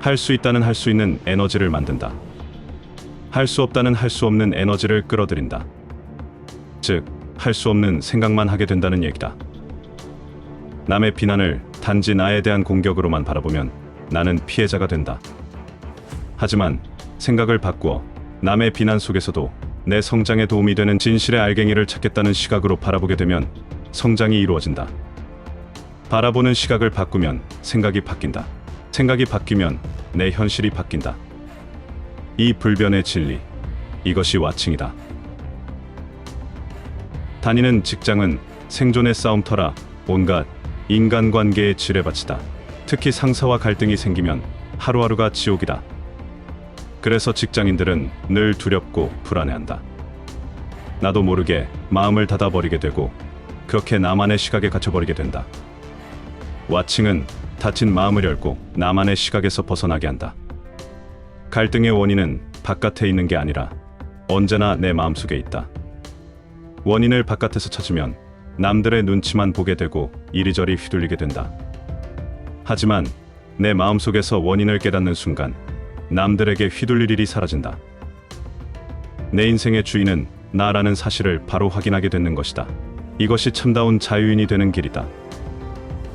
할 수 있다는 할 수 있는 에너지를 만든다. 할 수 없다는 할 수 없는 에너지를 끌어들인다. 즉, 할 수 없는 생각만 하게 된다는 얘기다. 남의 비난을 단지 나에 대한 공격으로만 바라보면 나는 피해자가 된다. 하지만 생각을 바꾸어 남의 비난 속에서도 내 성장에 도움이 되는 진실의 알갱이를 찾겠다는 시각으로 바라보게 되면 성장이 이루어진다. 바라보는 시각을 바꾸면 생각이 바뀐다. 생각이 바뀌면 내 현실이 바뀐다. 이 불변의 진리, 이것이 와칭이다. 다니는 직장은 생존의 싸움터라 온갖 인간관계의 지뢰밭이다. 특히 상사와 갈등이 생기면 하루하루가 지옥이다. 그래서 직장인들은 늘 두렵고 불안해한다. 나도 모르게 마음을 닫아버리게 되고 그렇게 나만의 시각에 갇혀버리게 된다. 와칭은 닫힌 마음을 열고 나만의 시각에서 벗어나게 한다. 갈등의 원인은 바깥에 있는 게 아니라 언제나 내 마음속에 있다. 원인을 바깥에서 찾으면 남들의 눈치만 보게 되고 이리저리 휘둘리게 된다. 하지만 내 마음속에서 원인을 깨닫는 순간 남들에게 휘둘릴 일이 사라진다. 내 인생의 주인은 나라는 사실을 바로 확인하게 되는 것이다. 이것이 참다운 자유인이 되는 길이다.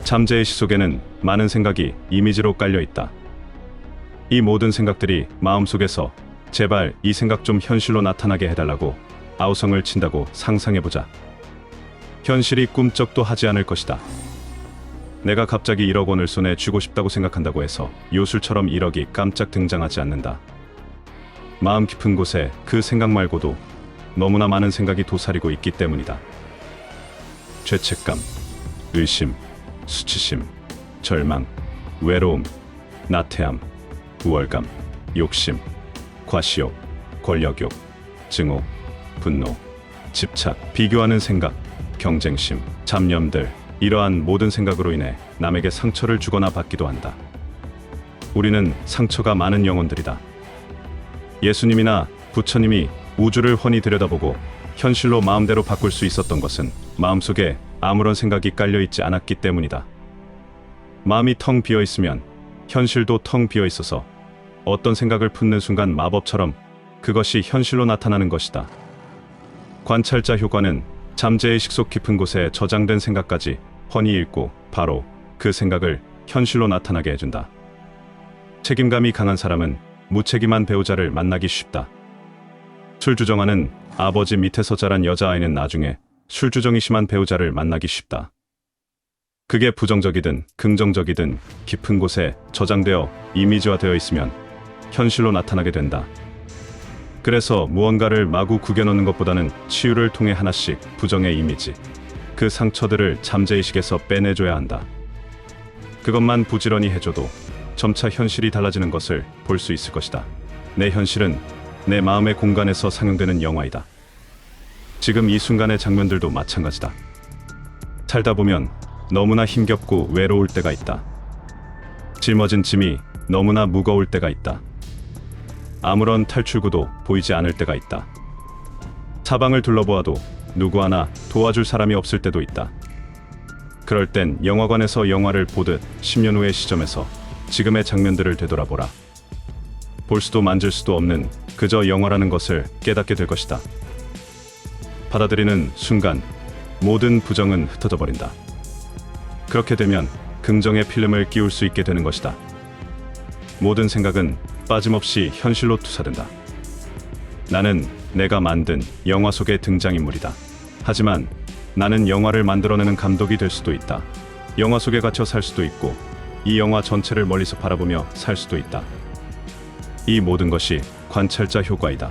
잠재의 시 속에는 많은 생각이 이미지로 깔려 있다. 이 모든 생각들이 마음속에서 제발 이 생각 좀 현실로 나타나게 해달라고 아우성을 친다고 상상해보자. 현실이 꿈쩍도 하지 않을 것이다. 내가 갑자기 1억 원을 손에 쥐고 싶다고 생각한다고 해서 요술처럼 1억이 깜짝 등장하지 않는다. 마음 깊은 곳에 그 생각 말고도 너무나 많은 생각이 도사리고 있기 때문이다. 죄책감, 의심, 수치심, 절망, 외로움, 나태함, 우월감, 욕심, 과시욕, 권력욕, 증오, 분노, 집착, 비교하는 생각, 경쟁심, 잡념들, 이러한 모든 생각으로 인해 남에게 상처를 주거나 받기도 한다. 우리는 상처가 많은 영혼들이다. 예수님이나 부처님이 우주를 훤히 들여다보고 현실로 마음대로 바꿀 수 있었던 것은 마음속에 아무런 생각이 깔려있지 않았기 때문이다. 마음이 텅 비어있으면 현실도 텅 비어있어서 어떤 생각을 품는 순간 마법처럼 그것이 현실로 나타나는 것이다. 관찰자 효과는 잠재의 식속 깊은 곳에 저장된 생각까지 훤히 읽고 바로 그 생각을 현실로 나타나게 해준다. 책임감이 강한 사람은 무책임한 배우자를 만나기 쉽다. 술주정하는 아버지 밑에서 자란 여자아이는 나중에 술주정이 심한 배우자를 만나기 쉽다. 그게 부정적이든 긍정적이든 깊은 곳에 저장되어 이미지화되어 있으면 현실로 나타나게 된다. 그래서 무언가를 마구 구겨넣는 것보다는 치유를 통해 하나씩 부정의 이미지, 그 상처들을 잠재의식에서 빼내줘야 한다. 그것만 부지런히 해줘도 점차 현실이 달라지는 것을 볼 수 있을 것이다. 내 현실은 내 마음의 공간에서 상영되는 영화이다. 지금 이 순간의 장면들도 마찬가지다. 살다 보면 너무나 힘겹고 외로울 때가 있다. 짊어진 짐이 너무나 무거울 때가 있다. 아무런 탈출구도 보이지 않을 때가 있다. 사방을 둘러보아도 누구 하나 도와줄 사람이 없을 때도 있다. 그럴 땐 영화관에서 영화를 보듯 10년 후의 시점에서 지금의 장면들을 되돌아보라. 볼 수도 만질 수도 없는 그저 영화라는 것을 깨닫게 될 것이다. 받아들이는 순간 모든 부정은 흩어져 버린다. 그렇게 되면 긍정의 필름을 끼울 수 있게 되는 것이다. 모든 생각은 빠짐없이 현실로 투사된다. 나는 내가 만든 영화 속의 등장인물이다. 하지만 나는 영화를 만들어내는 감독이 될 수도 있다. 영화 속에 갇혀 살 수도 있고 이 영화 전체를 멀리서 바라보며 살 수도 있다. 이 모든 것이 관찰자 효과이다.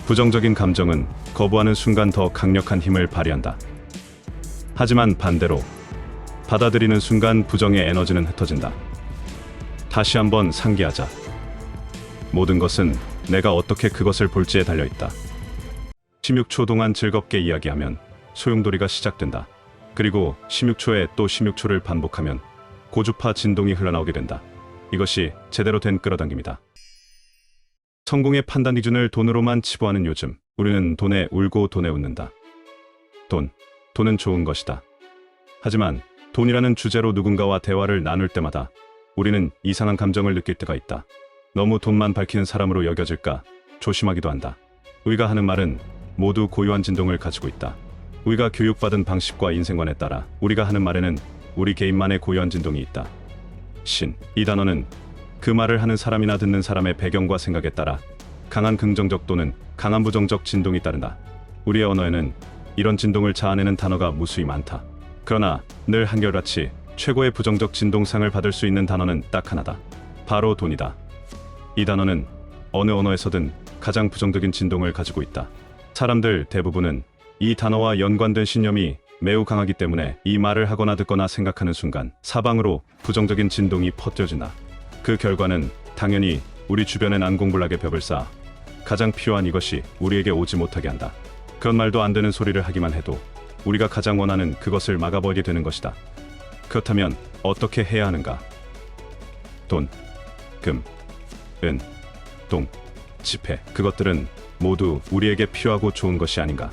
부정적인 감정은 거부하는 순간 더 강력한 힘을 발휘한다. 하지만 반대로 받아들이는 순간 부정의 에너지는 흩어진다. 다시 한번 상기하자. 모든 것은 내가 어떻게 그것을 볼지에 달려있다. 16초 동안 즐겁게 이야기하면 소용돌이가 시작된다. 그리고 16초에 또 16초를 반복하면 고주파 진동이 흘러나오게 된다. 이것이 제대로 된 끌어당김이다. 성공의 판단 기준을 돈으로만 치부하는 요즘, 우리는 돈에 울고 돈에 웃는다. 돈은 좋은 것이다. 하지만 돈이라는 주제로 누군가와 대화를 나눌 때마다 우리는 이상한 감정을 느낄 때가 있다. 너무 돈만 밝히는 사람으로 여겨질까 조심하기도 한다. 우리가 하는 말은 모두 고유한 진동을 가지고 있다. 우리가 교육받은 방식과 인생관에 따라 우리가 하는 말에는 우리 개인만의 고유한 진동이 있다. 이 단어는 그 말을 하는 사람이나 듣는 사람의 배경과 생각에 따라 강한 긍정적 또는 강한 부정적 진동이 따른다. 우리의 언어에는 이런 진동을 자아내는 단어가 무수히 많다. 그러나 늘 한결같이 최고의 부정적 진동상을 받을 수 있는 단어는 딱 하나다. 바로 돈이다. 이 단어는 어느 언어에서든 가장 부정적인 진동을 가지고 있다. 사람들 대부분은 이 단어와 연관된 신념이 매우 강하기 때문에 이 말을 하거나 듣거나 생각하는 순간 사방으로 부정적인 진동이 퍼져진다. 그 결과는 당연히 우리 주변에 난공불락의 벽을 쌓아 가장 필요한 이것이 우리에게 오지 못하게 한다. 그런 말도 안 되는 소리를 하기만 해도 우리가 가장 원하는 그것을 막아버리게 되는 것이다. 그렇다면 어떻게 해야 하는가? 돈, 금, 은, 동, 지폐, 그것들은 모두 우리에게 필요하고 좋은 것이 아닌가?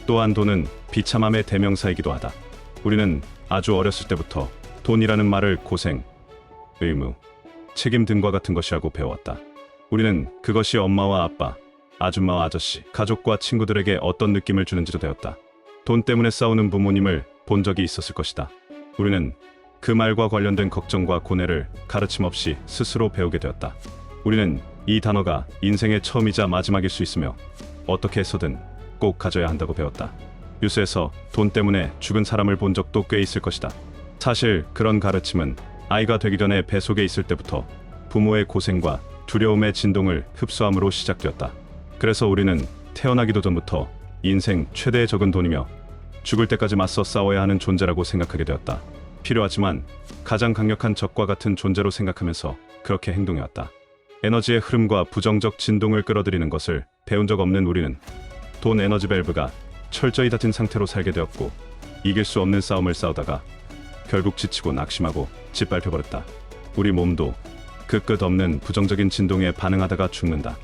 또한 돈은 비참함의 대명사이기도 하다. 우리는 아주 어렸을 때부터 돈이라는 말을 고생, 의무, 책임 등과 같은 것이라고 배워왔다. 우리는 그것이 엄마와 아빠, 아줌마와 아저씨, 가족과 친구들에게 어떤 느낌을 주는지도 배웠다. 돈 때문에 싸우는 부모님을 본 적이 있었을 것이다. 우리는 그 말과 관련된 걱정과 고뇌를 가르침 없이 스스로 배우게 되었다. 우리는 이 단어가 인생의 처음이자 마지막일 수 있으며 어떻게 해서든 꼭 가져야 한다고 배웠다. 뉴스에서 돈 때문에 죽은 사람을 본 적도 꽤 있을 것이다. 사실 그런 가르침은 아이가 되기 전에 배 속에 있을 때부터 부모의 고생과 두려움의 진동을 흡수함으로 시작되었다. 그래서 우리는 태어나기도 전부터 인생 최대의 적은 돈이며 죽을 때까지 맞서 싸워야 하는 존재라고 생각하게 되었다. 필요하지만 가장 강력한 적과 같은 존재로 생각하면서 그렇게 행동해왔다. 에너지의 흐름과 부정적 진동을 끌어들이는 것을 배운 적 없는 우리는 돈 에너지 밸브가 철저히 닫힌 상태로 살게 되었고 이길 수 없는 싸움을 싸우다가 결국 지치고 낙심하고 짓밟혀버렸다. 우리 몸도 그 끝없는 부정적인 진동에 반응하다가 죽는다.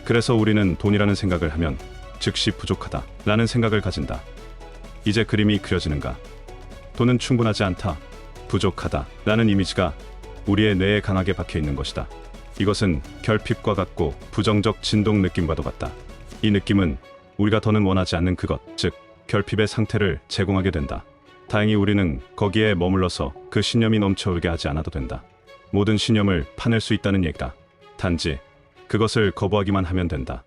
그래서 우리는 돈이라는 생각을 하면 즉시 부족하다 라는 생각을 가진다. 이제 그림이 그려지는가? 돈은 충분하지 않다, 부족하다 라는 이미지가 우리의 뇌에 강하게 박혀있는 것이다. 이것은 결핍과 같고 부정적 진동 느낌과도 같다. 이 느낌은 우리가 더는 원하지 않는 그것, 즉 결핍의 상태를 제공하게 된다. 다행히 우리는 거기에 머물러서 그 신념이 넘쳐오게 하지 않아도 된다. 모든 신념을 파낼 수 있다는 얘기다. 단지 그것을 거부하기만 하면 된다.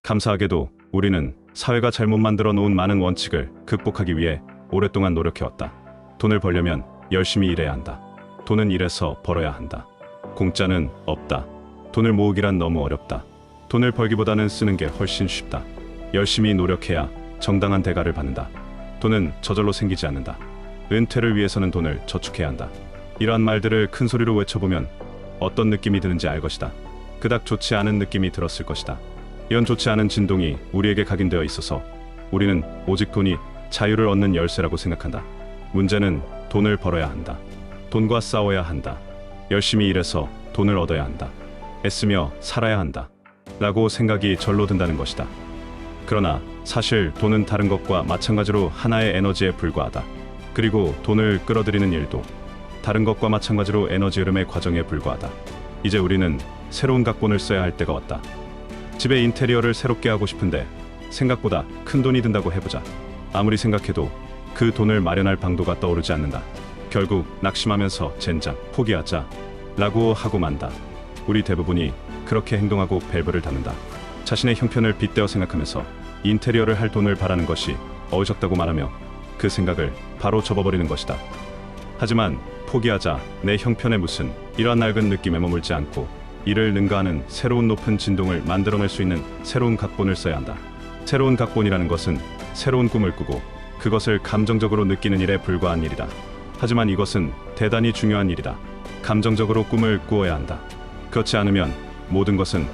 감사하게도 우리는 사회가 잘못 만들어 놓은 많은 원칙을 극복하기 위해 오랫동안 노력해왔다. 돈을 벌려면 열심히 일해야 한다. 돈은 일해서 벌어야 한다. 공짜는 없다. 돈을 모으기란 너무 어렵다. 돈을 벌기보다는 쓰는 게 훨씬 쉽다. 열심히 노력해야 정당한 대가를 받는다. 돈은 저절로 생기지 않는다. 은퇴를 위해서는 돈을 저축해야 한다. 이러한 말들을 큰 소리로 외쳐보면 어떤 느낌이 드는지 알 것이다. 그닥 좋지 않은 느낌이 들었을 것이다. 이런 좋지 않은 진동이 우리에게 각인되어 있어서 우리는 오직 돈이 자유를 얻는 열쇠라고 생각한다. 문제는 돈을 벌어야 한다. 돈과 싸워야 한다. 열심히 일해서 돈을 얻어야 한다. 애쓰며 살아야 한다. 라고 생각이 절로 든다는 것이다. 그러나 사실 돈은 다른 것과 마찬가지로 하나의 에너지에 불과하다. 그리고 돈을 끌어들이는 일도 다른 것과 마찬가지로 에너지 흐름의 과정에 불과하다. 이제 우리는 새로운 각본을 써야 할 때가 왔다. 집의 인테리어를 새롭게 하고 싶은데 생각보다 큰 돈이 든다고 해보자. 아무리 생각해도 그 돈을 마련할 방도가 떠오르지 않는다. 결국 낙심하면서 젠장 포기하자 라고 하고 만다. 우리 대부분이 그렇게 행동하고 밸브를 닫는다. 자신의 형편을 빗대어 생각하면서 인테리어를 할 돈을 바라는 것이 어리석다고 말하며 그 생각을 바로 접어버리는 것이다. 하지만 포기하자 내 형편에 무슨 이러한 낡은 느낌에 머물지 않고 이를 능가하는 새로운 높은 진동을 만들어낼 수 있는 새로운 각본을 써야 한다. 새로운 각본이라는 것은 새로운 꿈을 꾸고 그것을 감정적으로 느끼는 일에 불과한 일이다. 하지만 이것은 대단히 중요한 일이다. 감정적으로 꿈을 꾸어야 한다. 그렇지 않으면 모든 것은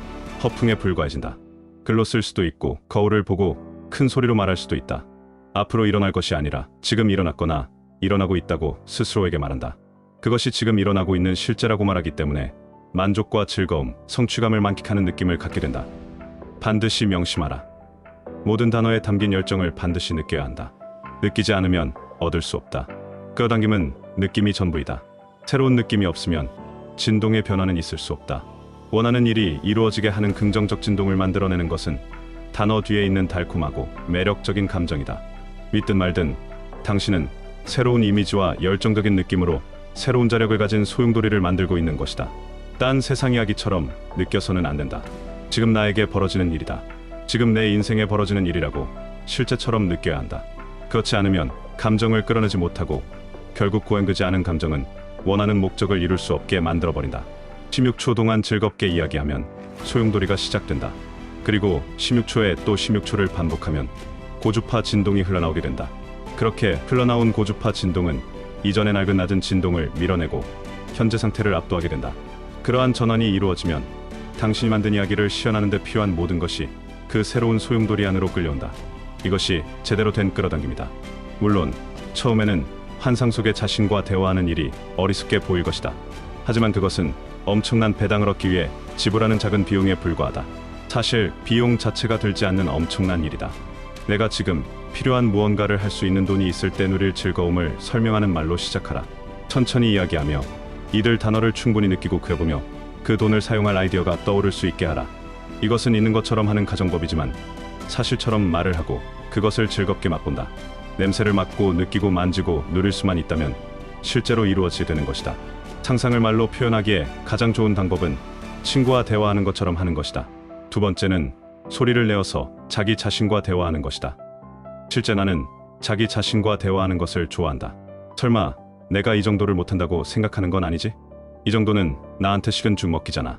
허풍에 불과해진다. 글로 쓸 수도 있고 거울을 보고 큰 소리로 말할 수도 있다. 앞으로 일어날 것이 아니라 지금 일어났거나 일어나고 있다고 스스로에게 말한다. 그것이 지금 일어나고 있는 실제라고 말하기 때문에 만족과 즐거움, 성취감을 만끽하는 느낌을 갖게 된다. 반드시 명심하라. 모든 단어에 담긴 열정을 반드시 느껴야 한다. 느끼지 않으면 얻을 수 없다. 끌어당김은 느낌이 전부이다. 새로운 느낌이 없으면 진동의 변화는 있을 수 없다. 원하는 일이 이루어지게 하는 긍정적 진동을 만들어내는 것은 단어 뒤에 있는 달콤하고 매력적인 감정이다. 믿든 말든 당신은 새로운 이미지와 열정적인 느낌으로 새로운 자력을 가진 소용돌이를 만들고 있는 것이다. 딴 세상 이야기처럼 느껴서는 안 된다. 지금 나에게 벌어지는 일이다. 지금 내 인생에 벌어지는 일이라고 실제처럼 느껴야 한다. 그렇지 않으면 감정을 끌어내지 못하고 결국 고행되지 않은 감정은 원하는 목적을 이룰 수 없게 만들어버린다. 16초 동안 즐겁게 이야기하면 소용돌이가 시작된다. 그리고 16초에 또 16초를 반복하면 고주파 진동이 흘러나오게 된다. 그렇게 흘러나온 고주파 진동은 이전의 낡은 낮은 진동을 밀어내고 현재 상태를 압도하게 된다. 그러한 전환이 이루어지면 당신이 만든 이야기를 시연하는 데 필요한 모든 것이 그 새로운 소용돌이 안으로 끌려온다. 이것이 제대로 된 끌어당김이다. 물론 처음에는 환상 속의 자신과 대화하는 일이 어리숙해 보일 것이다. 하지만 그것은 엄청난 배당을 얻기 위해 지불하는 작은 비용에 불과하다. 사실 비용 자체가 들지 않는 엄청난 일이다. 내가 지금 필요한 무언가를 할 수 있는 돈이 있을 때 누릴 즐거움을 설명하는 말로 시작하라. 천천히 이야기하며 이들 단어를 충분히 느끼고 그려보며 그 돈을 사용할 아이디어가 떠오를 수 있게 하라. 이것은 있는 것처럼 하는 가정법이지만 사실처럼 말을 하고 그것을 즐겁게 맛본다. 냄새를 맡고 느끼고 만지고 누릴 수만 있다면 실제로 이루어지게 되는 것이다. 상상을 말로 표현하기에 가장 좋은 방법은 친구와 대화하는 것처럼 하는 것이다. 두 번째는 소리를 내어서 자기 자신과 대화하는 것이다. 실제 나는 자기 자신과 대화하는 것을 좋아한다. 설마 내가 이 정도를 못한다고 생각하는 건 아니지? 이 정도는 나한테 식은 죽 먹기잖아.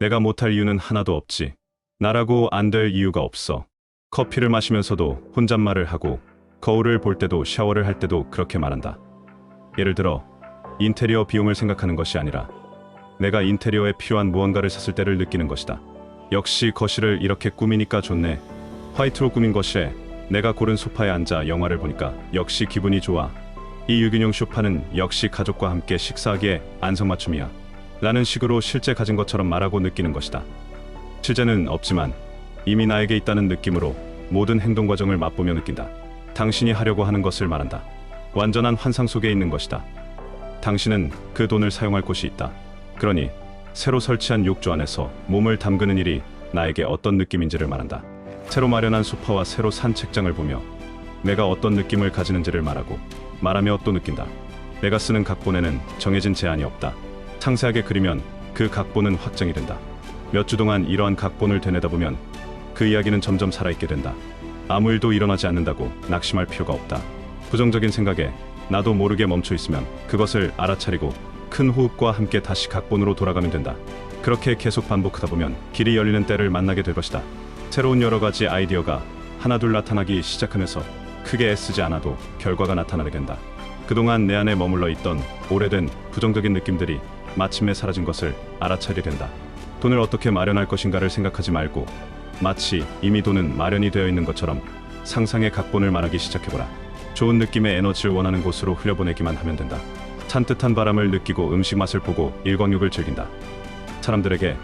내가 못할 이유는 하나도 없지. 나라고 안 될 이유가 없어. 커피를 마시면서도 혼잣말을 하고 거울을 볼 때도 샤워를 할 때도 그렇게 말한다. 예를 들어 인테리어 비용을 생각하는 것이 아니라 내가 인테리어에 필요한 무언가를 샀을 때를 느끼는 것이다. 역시 거실을 이렇게 꾸미니까 좋네. 화이트로 꾸민 거실에 내가 고른 소파에 앉아 영화를 보니까 역시 기분이 좋아. 이 유기농 소파는 역시 가족과 함께 식사하기에 안성맞춤이야. 라는 식으로 실제 가진 것처럼 말하고 느끼는 것이다. 실제는 없지만 이미 나에게 있다는 느낌으로 모든 행동 과정을 맛보며 느낀다. 당신이 하려고 하는 것을 말한다. 완전한 환상 속에 있는 것이다. 당신은 그 돈을 사용할 곳이 있다. 그러니 새로 설치한 욕조 안에서 몸을 담그는 일이 나에게 어떤 느낌인지를 말한다. 새로 마련한 소파와 새로 산 책장을 보며 내가 어떤 느낌을 가지는지를 말하며 또 느낀다. 내가 쓰는 각본에는 정해진 제한이 없다. 상세하게 그리면 그 각본은 확정이 된다. 몇 주 동안 이러한 각본을 되뇌다 보면 그 이야기는 점점 살아있게 된다. 아무 일도 일어나지 않는다고 낙심할 필요가 없다. 부정적인 생각에 나도 모르게 멈춰 있으면 그것을 알아차리고 큰 호흡과 함께 다시 각본으로 돌아가면 된다. 그렇게 계속 반복하다 보면 길이 열리는 때를 만나게 될 것이다. 새로운 여러 가지 아이디어가 하나둘 나타나기 시작하면서 크게 애쓰지 않아도 결과가 나타나게 된다. 그동안 내 안에 머물러 있던 오래된 부정적인 느낌들이 마침내 사라진 것을 알아차리게 된다. 돈을 어떻게 마련할 것인가를 생각하지 말고 마치 이미 돈은 마련이 되어 있는 것처럼 상상의 각본을 말하기 시작해보라. 좋은 느낌의 에너지를 원하는 곳으로 흘려보내기만 하면 된다. 산뜻한 바람을 느끼고 음식 맛을 보고 일광욕을 즐긴다. 사람들에게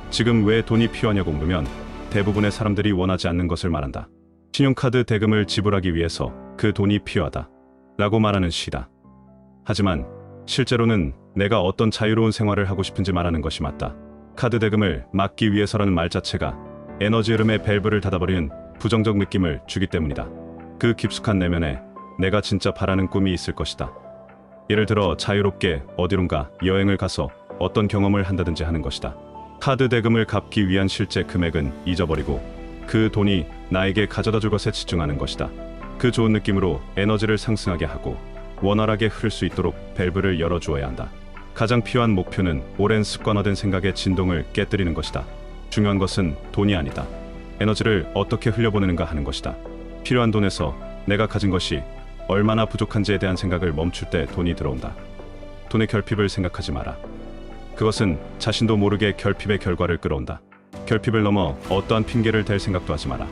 지금 왜 돈이 필요하냐고 물으면 대부분의 사람들이 원하지 않는 것을 말한다. 신용카드 대금을 지불하기 위해서 그 돈이 필요하다 라고 말하는 시다. 하지만 실제로는 내가 어떤 자유로운 생활을 하고 싶은지 말하는 것이 맞다. 카드 대금을 막기 위해서라는 말 자체가 에너지 흐름의 밸브를 닫아버리는 부정적 느낌을 주기 때문이다. 그 깊숙한 내면에 내가 진짜 바라는 꿈이 있을 것이다. 예를 들어 자유롭게 어디론가 여행을 가서 어떤 경험을 한다든지 하는 것이다. 카드 대금을 갚기 위한 실제 금액은 잊어버리고 그 돈이 나에게 가져다 줄 것에 집중하는 것이다. 그 좋은 느낌으로 에너지를 상승하게 하고 원활하게 흐를 수 있도록 밸브를 열어주어야 한다. 가장 필요한 목표는 오랜 습관화된 생각의 진동을 깨뜨리는 것이다. 중요한 것은 돈이 아니다. 에너지를 어떻게 흘려보내는가 하는 것이다. 필요한 돈에서 내가 가진 것이 얼마나 부족한지에 대한 생각을 멈출 때 돈이 들어온다. 돈의 결핍을 생각하지 마라. 그것은 자신도 모르게 결핍의 결과를 끌어온다. 결핍을 넘어 어떠한 핑계를 댈 생각도 하지 마라.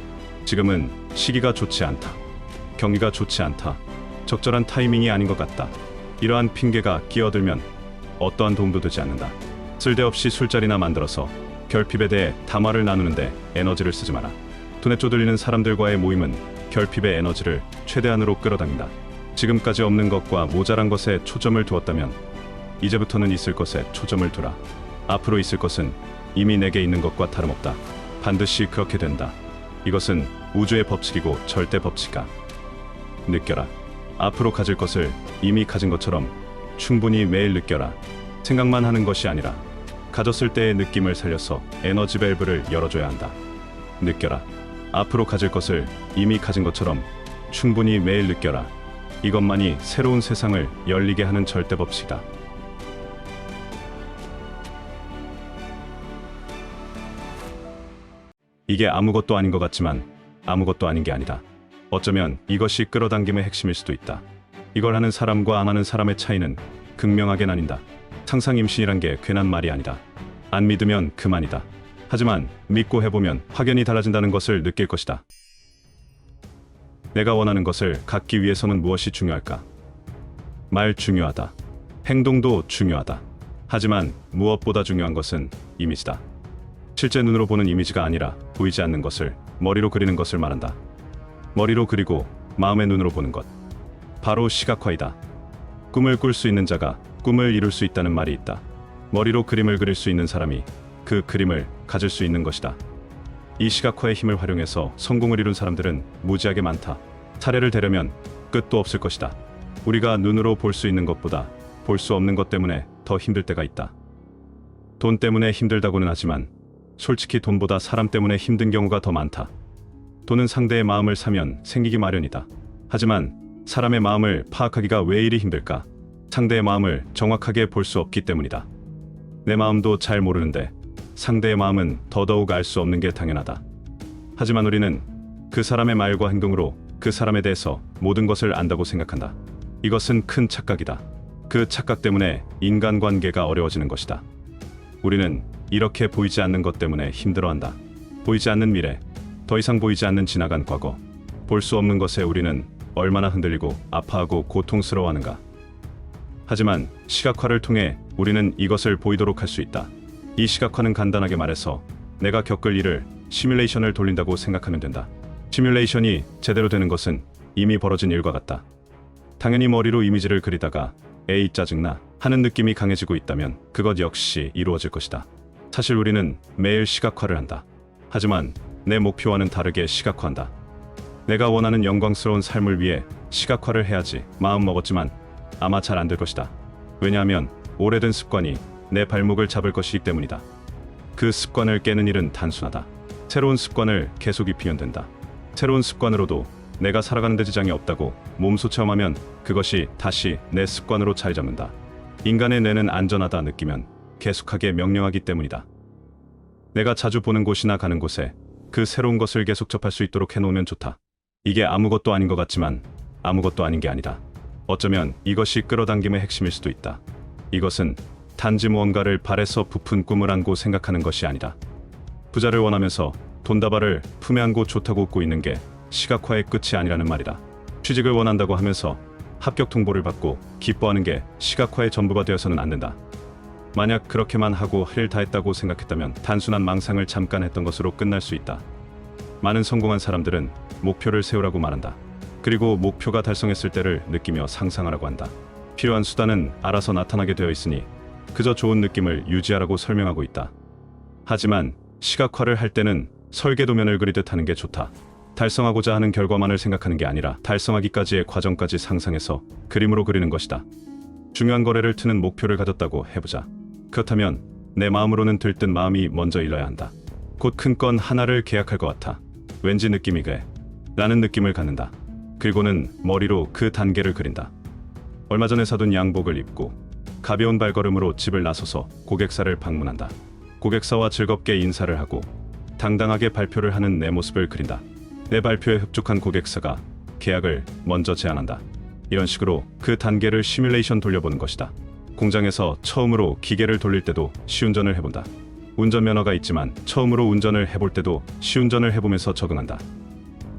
지금은 시기가 좋지 않다. 경기가 좋지 않다. 적절한 타이밍이 아닌 것 같다. 이러한 핑계가 끼어들면 어떠한 도움도 되지 않는다. 쓸데없이 술자리나 만들어서 결핍에 대해 담화를 나누는데 에너지를 쓰지 마라. 돈에 쪼들리는 사람들과의 모임은 결핍의 에너지를 최대한으로 끌어당긴다. 지금까지 없는 것과 모자란 것에 초점을 두었다면 이제부터는 있을 것에 초점을 두라. 앞으로 있을 것은 이미 내게 있는 것과 다름없다. 반드시 그렇게 된다. 이것은 우주의 법칙이고 절대 법칙이다. 느껴라. 앞으로 가질 것을 이미 가진 것처럼 충분히 매일 느껴라. 생각만 하는 것이 아니라 가졌을 때의 느낌을 살려서 에너지 밸브를 열어줘야 한다. 느껴라. 앞으로 가질 것을 이미 가진 것처럼 충분히 매일 느껴라. 이것만이 새로운 세상을 열리게 하는 절대 법칙이다. 이게 아무것도 아닌 것 같지만 아무것도 아닌 게 아니다. 어쩌면 이것이 끌어당김의 핵심일 수도 있다. 이걸 하는 사람과 안 하는 사람의 차이는 극명하게 나뉜다. 상상임신이란 게 괜한 말이 아니다. 안 믿으면 그만이다. 하지만 믿고 해보면 확연히 달라진다는 것을 느낄 것이다. 내가 원하는 것을 갖기 위해서는 무엇이 중요할까? 말 중요하다. 행동도 중요하다. 하지만 무엇보다 중요한 것은 이미지다. 실제 눈으로 보는 이미지가 아니라 보이지 않는 것을 머리로 그리는 것을 말한다. 머리로 그리고 마음의 눈으로 보는 것. 바로 시각화이다. 꿈을 꿀 수 있는 자가 꿈을 이룰 수 있다는 말이 있다. 머리로 그림을 그릴 수 있는 사람이 그 그림을 가질 수 있는 것이다. 이 시각화의 힘을 활용해서 성공을 이룬 사람들은 무지하게 많다. 사례를 대려면 끝도 없을 것이다. 우리가 눈으로 볼 수 있는 것보다 볼 수 없는 것 때문에 더 힘들 때가 있다. 돈 때문에 힘들다고는 하지만 솔직히 돈보다 사람 때문에 힘든 경우가 더 많다. 돈은 상대의 마음을 사면 생기기 마련이다. 하지만 사람의 마음을 파악하기가 왜 이리 힘들까? 상대의 마음을 정확하게 볼 수 없기 때문이다. 내 마음도 잘 모르는데 상대의 마음은 더더욱 알 수 없는 게 당연하다. 하지만 우리는 그 사람의 말과 행동으로 그 사람에 대해서 모든 것을 안다고 생각한다. 이것은 큰 착각이다. 그 착각 때문에 인간관계가 어려워지는 것이다. 우리는 이렇게 보이지 않는 것 때문에 힘들어한다. 보이지 않는 미래, 더 이상 보이지 않는 지나간 과거, 볼 수 없는 것에 우리는 얼마나 흔들리고 아파하고 고통스러워하는가. 하지만 시각화를 통해 우리는 이것을 보이도록 할 수 있다. 이 시각화는 간단하게 말해서 내가 겪을 일을 시뮬레이션을 돌린다고 생각하면 된다. 시뮬레이션이 제대로 되는 것은 이미 벌어진 일과 같다. 당연히 머리로 이미지를 그리다가 에이 짜증나 하는 느낌이 강해지고 있다면 그것 역시 이루어질 것이다. 사실 우리는 매일 시각화를 한다. 하지만 내 목표와는 다르게 시각화한다. 내가 원하는 영광스러운 삶을 위해 시각화를 해야지 마음 먹었지만 아마 잘 안 될 것이다. 왜냐하면 오래된 습관이 내 발목을 잡을 것이기 때문이다. 그 습관을 깨는 일은 단순하다. 새로운 습관을 계속 입히면 된다. 새로운 습관으로도 내가 살아가는 데 지장이 없다고 몸소 체험하면 그것이 다시 내 습관으로 자리 잡는다. 인간의 뇌는 안전하다 느끼면 계속하게 명령하기 때문이다. 내가 자주 보는 곳이나 가는 곳에 그 새로운 것을 계속 접할 수 있도록 해놓으면 좋다. 이게 아무것도 아닌 것 같지만 아무것도 아닌 게 아니다. 어쩌면 이것이 끌어당김의 핵심일 수도 있다. 이것은 단지 무언가를 발에서 부푼 꿈을 안고 생각하는 것이 아니다. 부자를 원하면서 돈다발을 품에 안고 좋다고 웃고 있는 게 시각화의 끝이 아니라는 말이다. 취직을 원한다고 하면서 합격 통보를 받고 기뻐하는 게 시각화의 전부가 되어서는 안 된다. 만약 그렇게만 하고 할 일 다 했다고 생각했다면 단순한 망상을 잠깐 했던 것으로 끝날 수 있다. 많은 성공한 사람들은 목표를 세우라고 말한다. 그리고 목표가 달성했을 때를 느끼며 상상하라고 한다. 필요한 수단은 알아서 나타나게 되어 있으니 그저 좋은 느낌을 유지하라고 설명하고 있다. 하지만 시각화를 할 때는 설계도면을 그리듯 하는 게 좋다. 달성하고자 하는 결과만을 생각하는 게 아니라 달성하기까지의 과정까지 상상해서 그림으로 그리는 것이다. 중요한 거래를 트는 목표를 가졌다고 해보자. 그렇다면 내 마음으로는 들뜬 마음이 먼저 일러야 한다. 곧 큰 건 하나를 계약할 것 같아. 왠지 느낌이 그래. 라는 느낌을 갖는다. 그리고는 머리로 그 단계를 그린다. 얼마 전에 사둔 양복을 입고 가벼운 발걸음으로 집을 나서서 고객사를 방문한다. 고객사와 즐겁게 인사를 하고 당당하게 발표를 하는 내 모습을 그린다. 내 발표에 흡족한 고객사가 계약을 먼저 제안한다. 이런 식으로 그 단계를 시뮬레이션 돌려보는 것이다. 공장에서 처음으로 기계를 돌릴 때도 시운전을 해본다. 운전면허가 있지만 처음으로 운전을 해볼 때도 시운전을 해보면서 적응한다.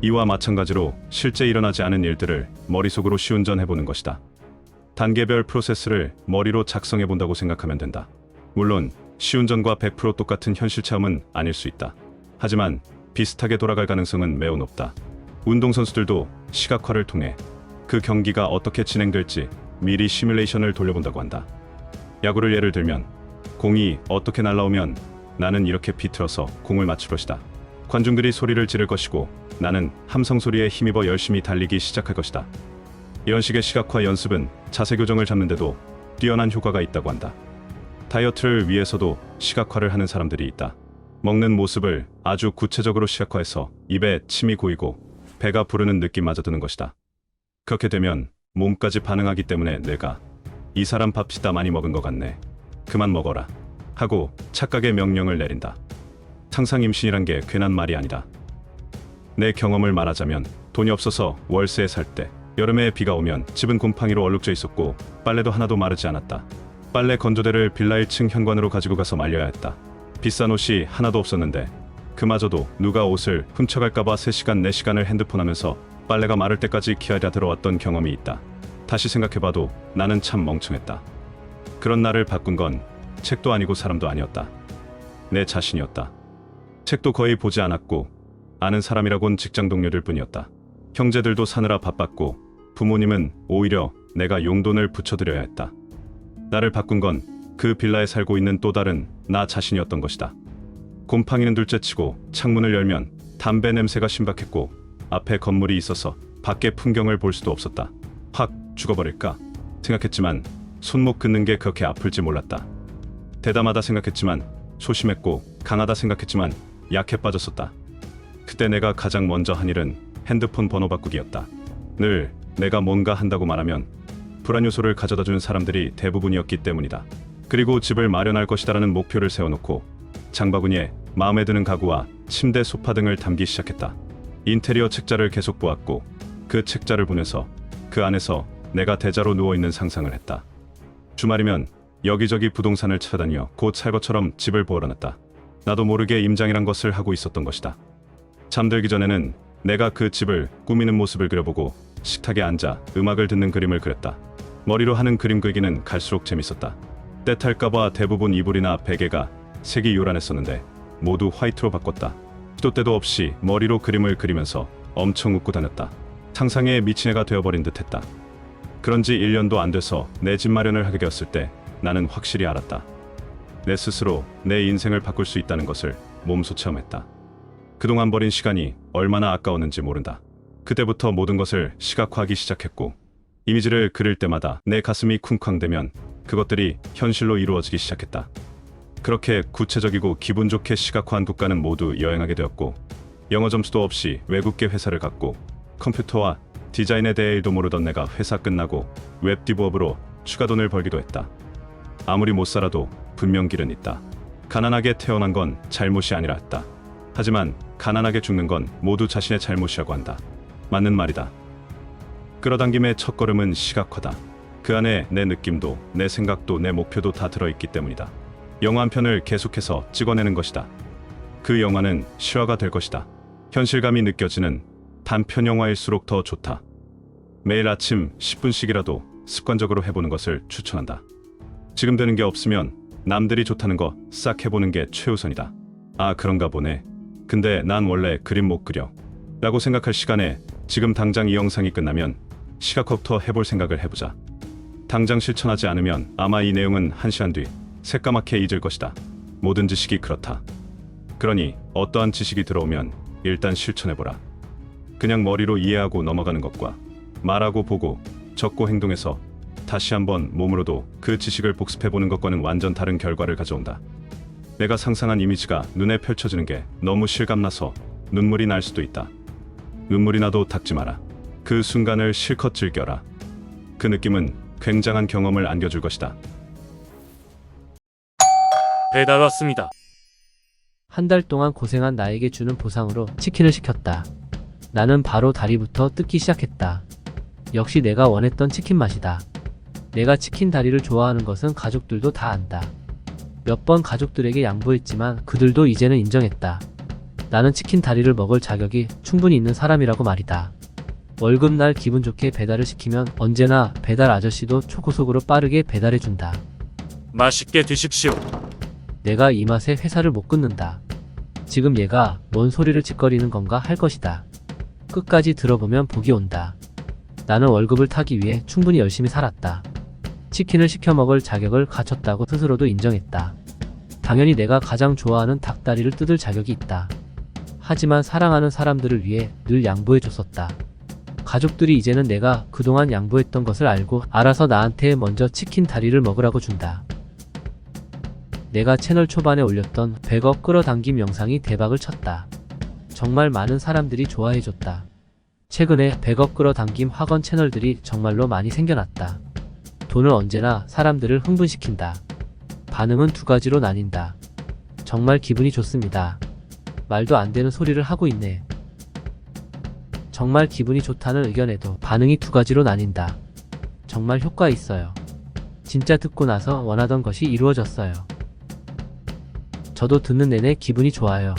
이와 마찬가지로 실제 일어나지 않은 일들을 머릿속으로 시운전해보는 것이다. 단계별 프로세스를 머리로 작성해본다고 생각하면 된다. 물론 시운전과 100% 똑같은 현실 체험은 아닐 수 있다. 하지만 비슷하게 돌아갈 가능성은 매우 높다. 운동선수들도 시각화를 통해 그 경기가 어떻게 진행될지 미리 시뮬레이션을 돌려본다고 한다. 야구를 예를 들면 공이 어떻게 날아오면 나는 이렇게 비틀어서 공을 맞출 것이다. 관중들이 소리를 지를 것이고 나는 함성 소리에 힘입어 열심히 달리기 시작할 것이다. 이런 식의 시각화 연습은 자세 교정을 잡는데도 뛰어난 효과가 있다고 한다. 다이어트를 위해서도 시각화를 하는 사람들이 있다. 먹는 모습을 아주 구체적으로 시각화해서 입에 침이 고이고 배가 부르는 느낌마저 드는 것이다. 그렇게 되면 몸까지 반응하기 때문에 뇌가 이 사람 밥 진짜 많이 먹은 것 같네. 그만 먹어라. 하고 착각의 명령을 내린다. 상상 임신이란 게 괜한 말이 아니다. 내 경험을 말하자면 돈이 없어서 월세에 살 때 여름에 비가 오면 집은 곰팡이로 얼룩져 있었고 빨래도 하나도 마르지 않았다. 빨래 건조대를 빌라 1층 현관으로 가지고 가서 말려야 했다. 비싼 옷이 하나도 없었는데 그마저도 누가 옷을 훔쳐갈까봐 3시간 4시간을 핸드폰 하면서 빨래가 마를 때까지 기다려 들어왔던 경험이 있다. 다시 생각해봐도 나는 참 멍청했다. 그런 나를 바꾼 건 책도 아니고 사람도 아니었다. 내 자신이었다. 책도 거의 보지 않았고 아는 사람이라곤 직장 동료들 뿐이었다. 형제들도 사느라 바빴고 부모님은 오히려 내가 용돈을 붙여드려야 했다. 나를 바꾼 건 그 빌라에 살고 있는 또 다른 나 자신이었던 것이다. 곰팡이는 둘째치고 창문을 열면 담배 냄새가 신박했고 앞에 건물이 있어서 밖의 풍경을 볼 수도 없었다. 확 죽어버릴까 생각했지만 손목 긋는 게 그렇게 아플지 몰랐다. 대담하다 생각했지만 소심했고 강하다 생각했지만 약해 빠졌었다. 그때 내가 가장 먼저 한 일은 핸드폰 번호 바꾸기였다. 늘 내가 뭔가 한다고 말하면 불안 요소를 가져다주는 사람들이 대부분이었기 때문이다. 그리고 집을 마련할 것이다라는 목표를 세워놓고 장바구니에 마음에 드는 가구와 침대, 소파 등을 담기 시작했다. 인테리어 책자를 계속 보았고 그 책자를 보면서 그 안에서 내가 대자로 누워있는 상상을 했다. 주말이면 여기저기 부동산을 찾아다녀 곧 살 것처럼 집을 보러놨다. 나도 모르게 임장이란 것을 하고 있었던 것이다. 잠들기 전에는 내가 그 집을 꾸미는 모습을 그려보고 식탁에 앉아 음악을 듣는 그림을 그렸다. 머리로 하는 그림 그리기는 갈수록 재밌었다. 때탈까봐 대부분 이불이나 베개가 색이 요란했었는데 모두 화이트로 바꿨다. 시도 때도 없이 머리로 그림을 그리면서 엄청 웃고 다녔다. 상상에 미친 애가 되어버린 듯했다. 그런지 1년도 안 돼서 내 집 마련을 하게 되었을 때 나는 확실히 알았다. 내 스스로 내 인생을 바꿀 수 있다는 것을 몸소 체험했다. 그동안 버린 시간이 얼마나 아까웠는지 모른다. 그때부터 모든 것을 시각화하기 시작했고 이미지를 그릴 때마다 내 가슴이 쿵쾅대면 그것들이 현실로 이루어지기 시작했다. 그렇게 구체적이고 기분 좋게 시각화한 국가는 모두 여행하게 되었고 영어 점수도 없이 외국계 회사를 갔고 컴퓨터와 디자인에 대해 일도 모르던 내가 회사 끝나고 웹디브업으로 추가 돈을 벌기도 했다. 아무리 못 살아도 분명 길은 있다. 가난하게 태어난 건 잘못이 아니라 했다. 하지만 가난하게 죽는 건 모두 자신의 잘못이라고 한다. 맞는 말이다. 끌어당김의 첫걸음은 시각화다. 그 안에 내 느낌도 내 생각도 내 목표도 다 들어있기 때문이다. 영화 한 편을 계속해서 찍어내는 것이다. 그 영화는 실화가 될 것이다. 현실감이 느껴지는 단편 영화일수록 더 좋다. 매일 아침 10분씩이라도 습관적으로 해보는 것을 추천한다. 지금 되는 게 없으면 남들이 좋다는 거 싹 해보는 게 최우선이다. 아, 그런가 보네. 근데 난 원래 그림 못 그려 라고 생각할 시간에 지금 당장 이 영상이 끝나면 시각화부터 해볼 생각을 해보자. 당장 실천하지 않으면 아마 이 내용은 1시간 뒤 새까맣게 잊을 것이다. 모든 지식이 그렇다. 그러니 어떠한 지식이 들어오면 일단 실천해보라. 그냥 머리로 이해하고 넘어가는 것과 말하고 보고 적고 행동해서 다시 한번 몸으로도 그 지식을 복습해보는 것과는 완전 다른 결과를 가져온다. 내가 상상한 이미지가 눈에 펼쳐지는 게 너무 실감나서 눈물이 날 수도 있다. 눈물이 나도 닦지 마라. 그 순간을 실컷 즐겨라. 그 느낌은 굉장한 경험을 안겨줄 것이다. 배달 왔습니다. 한 달 동안 고생한 나에게 주는 보상으로 치킨을 시켰다. 나는 바로 다리부터 뜯기 시작했다. 역시 내가 원했던 치킨 맛이다. 내가 치킨 다리를 좋아하는 것은 가족들도 다 안다. 몇 번 가족들에게 양보했지만 그들도 이제는 인정했다. 나는 치킨 다리를 먹을 자격이 충분히 있는 사람이라고 말이다. 월급날 기분 좋게 배달을 시키면 언제나 배달 아저씨도 초고속으로 빠르게 배달해준다. 맛있게 드십시오. 내가 이 맛에 회사를 못 끊는다. 지금 얘가 뭔 소리를 짓거리는 건가 할 것이다. 끝까지 들어보면 복이 온다. 나는 월급을 타기 위해 충분히 열심히 살았다. 치킨을 시켜 먹을 자격을 갖췄다고 스스로도 인정했다. 당연히 내가 가장 좋아하는 닭다리를 뜯을 자격이 있다. 하지만 사랑하는 사람들을 위해 늘 양보해줬었다. 가족들이 이제는 내가 그동안 양보했던 것을 알고 알아서 나한테 먼저 치킨 다리를 먹으라고 준다. 내가 채널 초반에 올렸던 100억 끌어당김 영상이 대박을 쳤다. 정말 많은 사람들이 좋아해줬다. 최근에 100억 끌어당김 학원 채널들이 정말로 많이 생겨났다. 돈은 언제나 사람들을 흥분시킨다. 반응은 두 가지로 나뉜다. 정말 기분이 좋습니다. 말도 안 되는 소리를 하고 있네. 정말 기분이 좋다는 의견에도 반응이 두 가지로 나뉜다. 정말 효과 있어요. 진짜 듣고 나서 원하던 것이 이루어졌어요. 저도 듣는 내내 기분이 좋아요.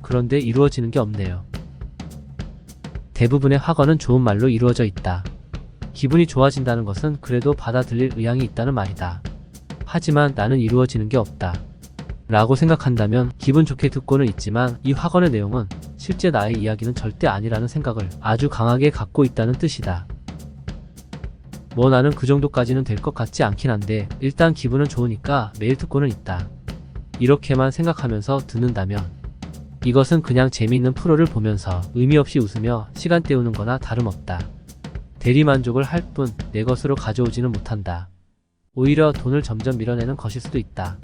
그런데 이루어지는 게 없네요. 대부분의 학원은 좋은 말로 이루어져 있다. 기분이 좋아진다는 것은 그래도 받아들일 의향이 있다는 말이다. 하지만 나는 이루어지는 게 없다. 라고 생각한다면 기분 좋게 듣고는 있지만 이 학원의 내용은 실제 나의 이야기는 절대 아니라는 생각을 아주 강하게 갖고 있다는 뜻이다. 뭐 나는 그 정도까지는 될 것 같지 않긴 한데 일단 기분은 좋으니까 매일 듣고는 있다. 이렇게만 생각하면서 듣는다면 이것은 그냥 재미있는 프로를 보면서 의미 없이 웃으며 시간 때우는 거나 다름없다. 대리만족을 할 뿐 내 것으로 가져오지는 못한다. 오히려 돈을 점점 밀어내는 것일 수도 있다.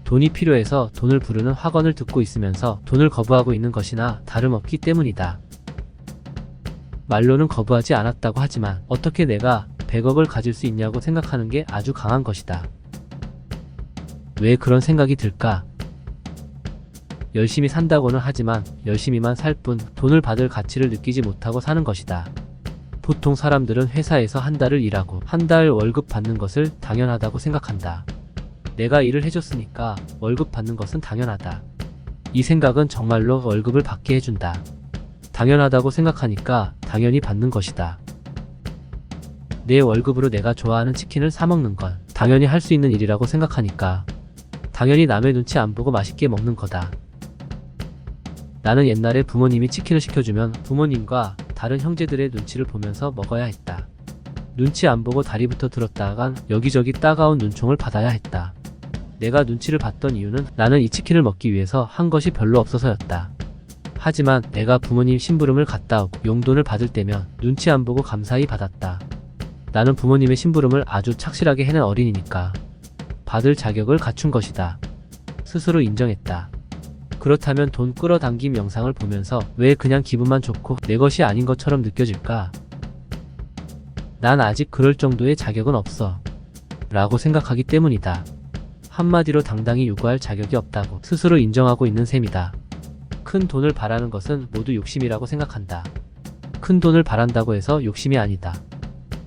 돈이 필요해서 돈을 부르는 학원을 듣고 있으면서 돈을 거부하고 있는 것이나 다름없기 때문이다. 말로는 거부하지 않았다고 하지만 어떻게 내가 100억을 가질 수 있냐고 생각하는 게 아주 강한 것이다. 왜 그런 생각이 들까? 열심히 산다고는 하지만 열심히만 살 뿐 돈을 받을 가치를 느끼지 못하고 사는 것이다. 보통 사람들은 회사에서 한 달을 일하고 한 달 월급 받는 것을 당연하다고 생각한다. 내가 일을 해줬으니까 월급 받는 것은 당연하다. 이 생각은 정말로 월급을 받게 해준다. 당연하다고 생각하니까 당연히 받는 것이다. 내 월급으로 내가 좋아하는 치킨을 사 먹는 건 당연히 할 수 있는 일이라고 생각하니까 당연히 남의 눈치 안 보고 맛있게 먹는 거다. 나는 옛날에 부모님이 치킨을 시켜주면 부모님과 다른 형제들의 눈치를 보면서 먹어야 했다. 눈치 안 보고 다리부터 들었다간 여기저기 따가운 눈총을 받아야 했다. 내가 눈치를 봤던 이유는 나는 이 치킨을 먹기 위해서 한 것이 별로 없어서였다. 하지만 내가 부모님 심부름을 갔다 오고 용돈을 받을 때면 눈치 안 보고 감사히 받았다. 나는 부모님의 심부름을 아주 착실하게 해낸 어린이니까 받을 자격을 갖춘 것이다. 스스로 인정했다. 그렇다면 돈 끌어당김 영상을 보면서 왜 그냥 기분만 좋고 내 것이 아닌 것처럼 느껴질까? 난 아직 그럴 정도의 자격은 없어. 라고 생각하기 때문이다. 한마디로 당당히 요구할 자격이 없다고 스스로 인정하고 있는 셈이다. 큰 돈을 바라는 것은 모두 욕심이라고 생각한다. 큰 돈을 바란다고 해서 욕심이 아니다.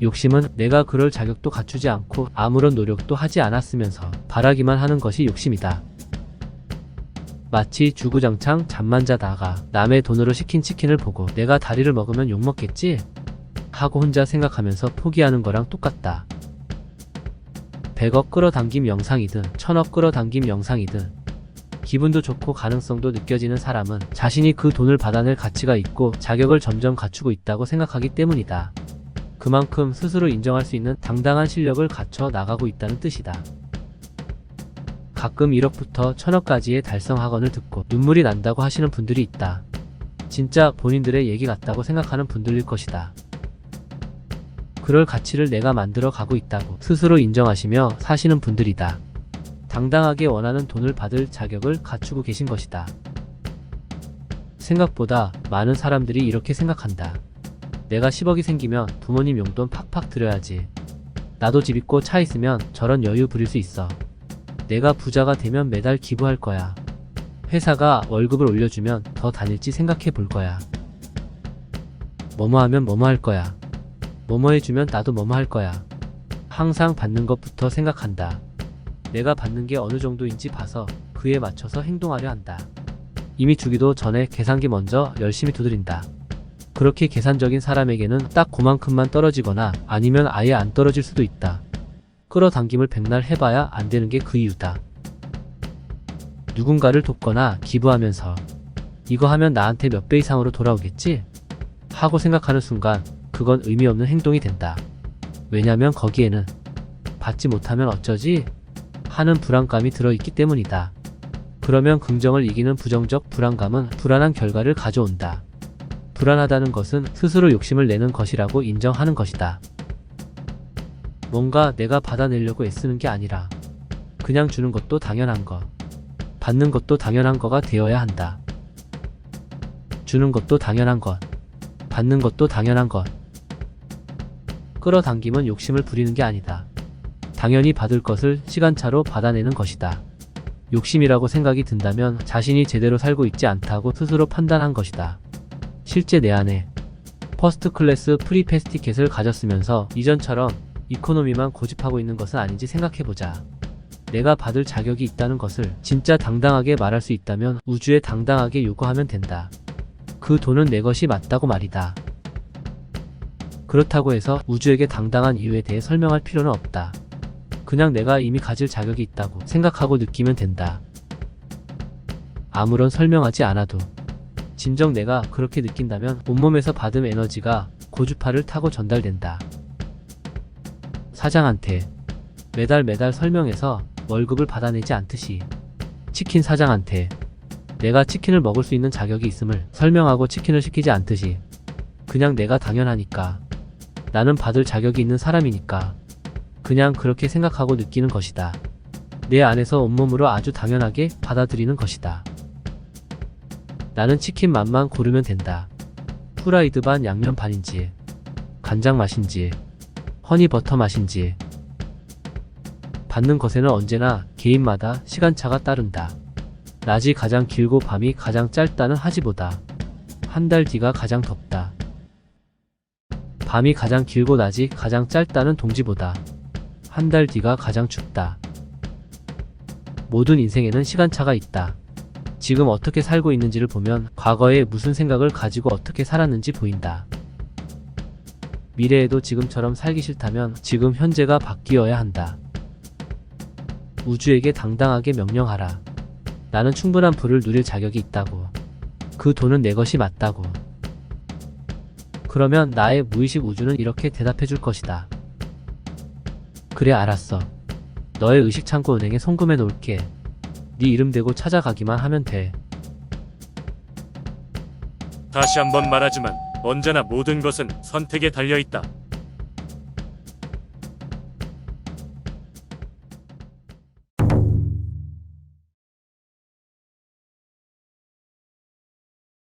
욕심은 내가 그럴 자격도 갖추지 않고 아무런 노력도 하지 않았으면서 바라기만 하는 것이 욕심이다. 마치 주구장창 잠만 자다가 남의 돈으로 시킨 치킨을 보고 내가 다리를 먹으면 욕먹겠지? 하고 혼자 생각하면서 포기하는 거랑 똑같다. 100억 끌어당김 영상이든 1000억 끌어당김 영상이든 기분도 좋고 가능성도 느껴지는 사람은 자신이 그 돈을 받아낼 가치가 있고 자격을 점점 갖추고 있다고 생각하기 때문이다. 그만큼 스스로 인정할 수 있는 당당한 실력을 갖춰 나가고 있다는 뜻이다. 가끔 1억부터 1000억까지의 달성 학원을 듣고 눈물이 난다고 하시는 분들이 있다. 진짜 본인들의 얘기 같다고 생각하는 분들일 것이다. 그럴 가치를 내가 만들어 가고 있다고 스스로 인정하시며 사시는 분들이다. 당당하게 원하는 돈을 받을 자격을 갖추고 계신 것이다. 생각보다 많은 사람들이 이렇게 생각한다. 내가 10억이 생기면 부모님 용돈 팍팍 드려야지. 나도 집 있고 차 있으면 저런 여유 부릴 수 있어. 내가 부자가 되면 매달 기부할 거야. 회사가 월급을 올려주면 더 다닐지 생각해 볼 거야. 뭐뭐 하면 뭐뭐 할 거야. 뭐뭐 해주면 나도 뭐뭐 할 거야. 항상 받는 것부터 생각한다. 내가 받는 게 어느 정도인지 봐서 그에 맞춰서 행동하려 한다. 이미 주기도 전에 계산기 먼저 열심히 두드린다. 그렇게 계산적인 사람에게는 딱 그만큼만 떨어지거나 아니면 아예 안 떨어질 수도 있다. 끌어당김을 백날 해봐야 안 되는 게 그 이유다. 누군가를 돕거나 기부하면서 이거 하면 나한테 몇 배 이상으로 돌아오겠지? 하고 생각하는 순간 그건 의미 없는 행동이 된다. 왜냐면 거기에는 받지 못하면 어쩌지? 하는 불안감이 들어있기 때문이다. 그러면 긍정을 이기는 부정적 불안감은 불안한 결과를 가져온다. 불안하다는 것은 스스로 욕심을 내는 것이라고 인정하는 것이다. 뭔가 내가 받아내려고 애쓰는 게 아니라 그냥 주는 것도 당연한 것, 받는 것도 당연한 거가 되어야 한다. 주는 것도 당연한 것, 받는 것도 당연한 것. 끌어당김은 욕심을 부리는 게 아니다. 당연히 받을 것을 시간차로 받아내는 것이다. 욕심이라고 생각이 든다면 자신이 제대로 살고 있지 않다고 스스로 판단한 것이다. 실제 내 안에 퍼스트 클래스 프리 패스 티켓을 가졌으면서 이전처럼 이코노미만 고집하고 있는 것은 아닌지 생각해보자. 내가 받을 자격이 있다는 것을 진짜 당당하게 말할 수 있다면 우주에 당당하게 요구하면 된다. 그 돈은 내 것이 맞다고 말이다. 그렇다고 해서 우주에게 당당한 이유에 대해 설명할 필요는 없다. 그냥 내가 이미 가질 자격이 있다고 생각하고 느끼면 된다. 아무런 설명하지 않아도 진정 내가 그렇게 느낀다면 온몸에서 받은 에너지가 고주파를 타고 전달된다. 사장한테 매달 설명해서 월급을 받아내지 않듯이 치킨 사장한테 내가 치킨을 먹을 수 있는 자격이 있음을 설명하고 치킨을 시키지 않듯이 그냥 내가 당연하니까 나는 받을 자격이 있는 사람이니까 그냥 그렇게 생각하고 느끼는 것이다. 내 안에서 온몸으로 아주 당연하게 받아들이는 것이다. 나는 치킨 맛만 고르면 된다. 후라이드 반 양념 반인지 간장 맛인지 허니버터 맛인지. 받는 것에는 언제나 개인마다 시간차가 따른다. 낮이 가장 길고 밤이 가장 짧다는 하지보다 한 달 뒤가 가장 덥다. 밤이 가장 길고 낮이 가장 짧다는 동지보다 한 달 뒤가 가장 춥다. 모든 인생에는 시간차가 있다. 지금 어떻게 살고 있는지를 보면 과거에 무슨 생각을 가지고 어떻게 살았는지 보인다. 미래에도 지금처럼 살기 싫다면 지금 현재가 바뀌어야 한다. 우주에게 당당하게 명령하라. 나는 충분한 부를 누릴 자격이 있다고. 그 돈은 내 것이 맞다고. 그러면 나의 무의식 우주는 이렇게 대답해 줄 것이다. 그래, 알았어. 너의 의식창고 은행에 송금해 놓을게. 네 이름 대고 찾아가기만 하면 돼. 다시 한번 말하지만 언제나 모든 것은 선택에 달려 있다.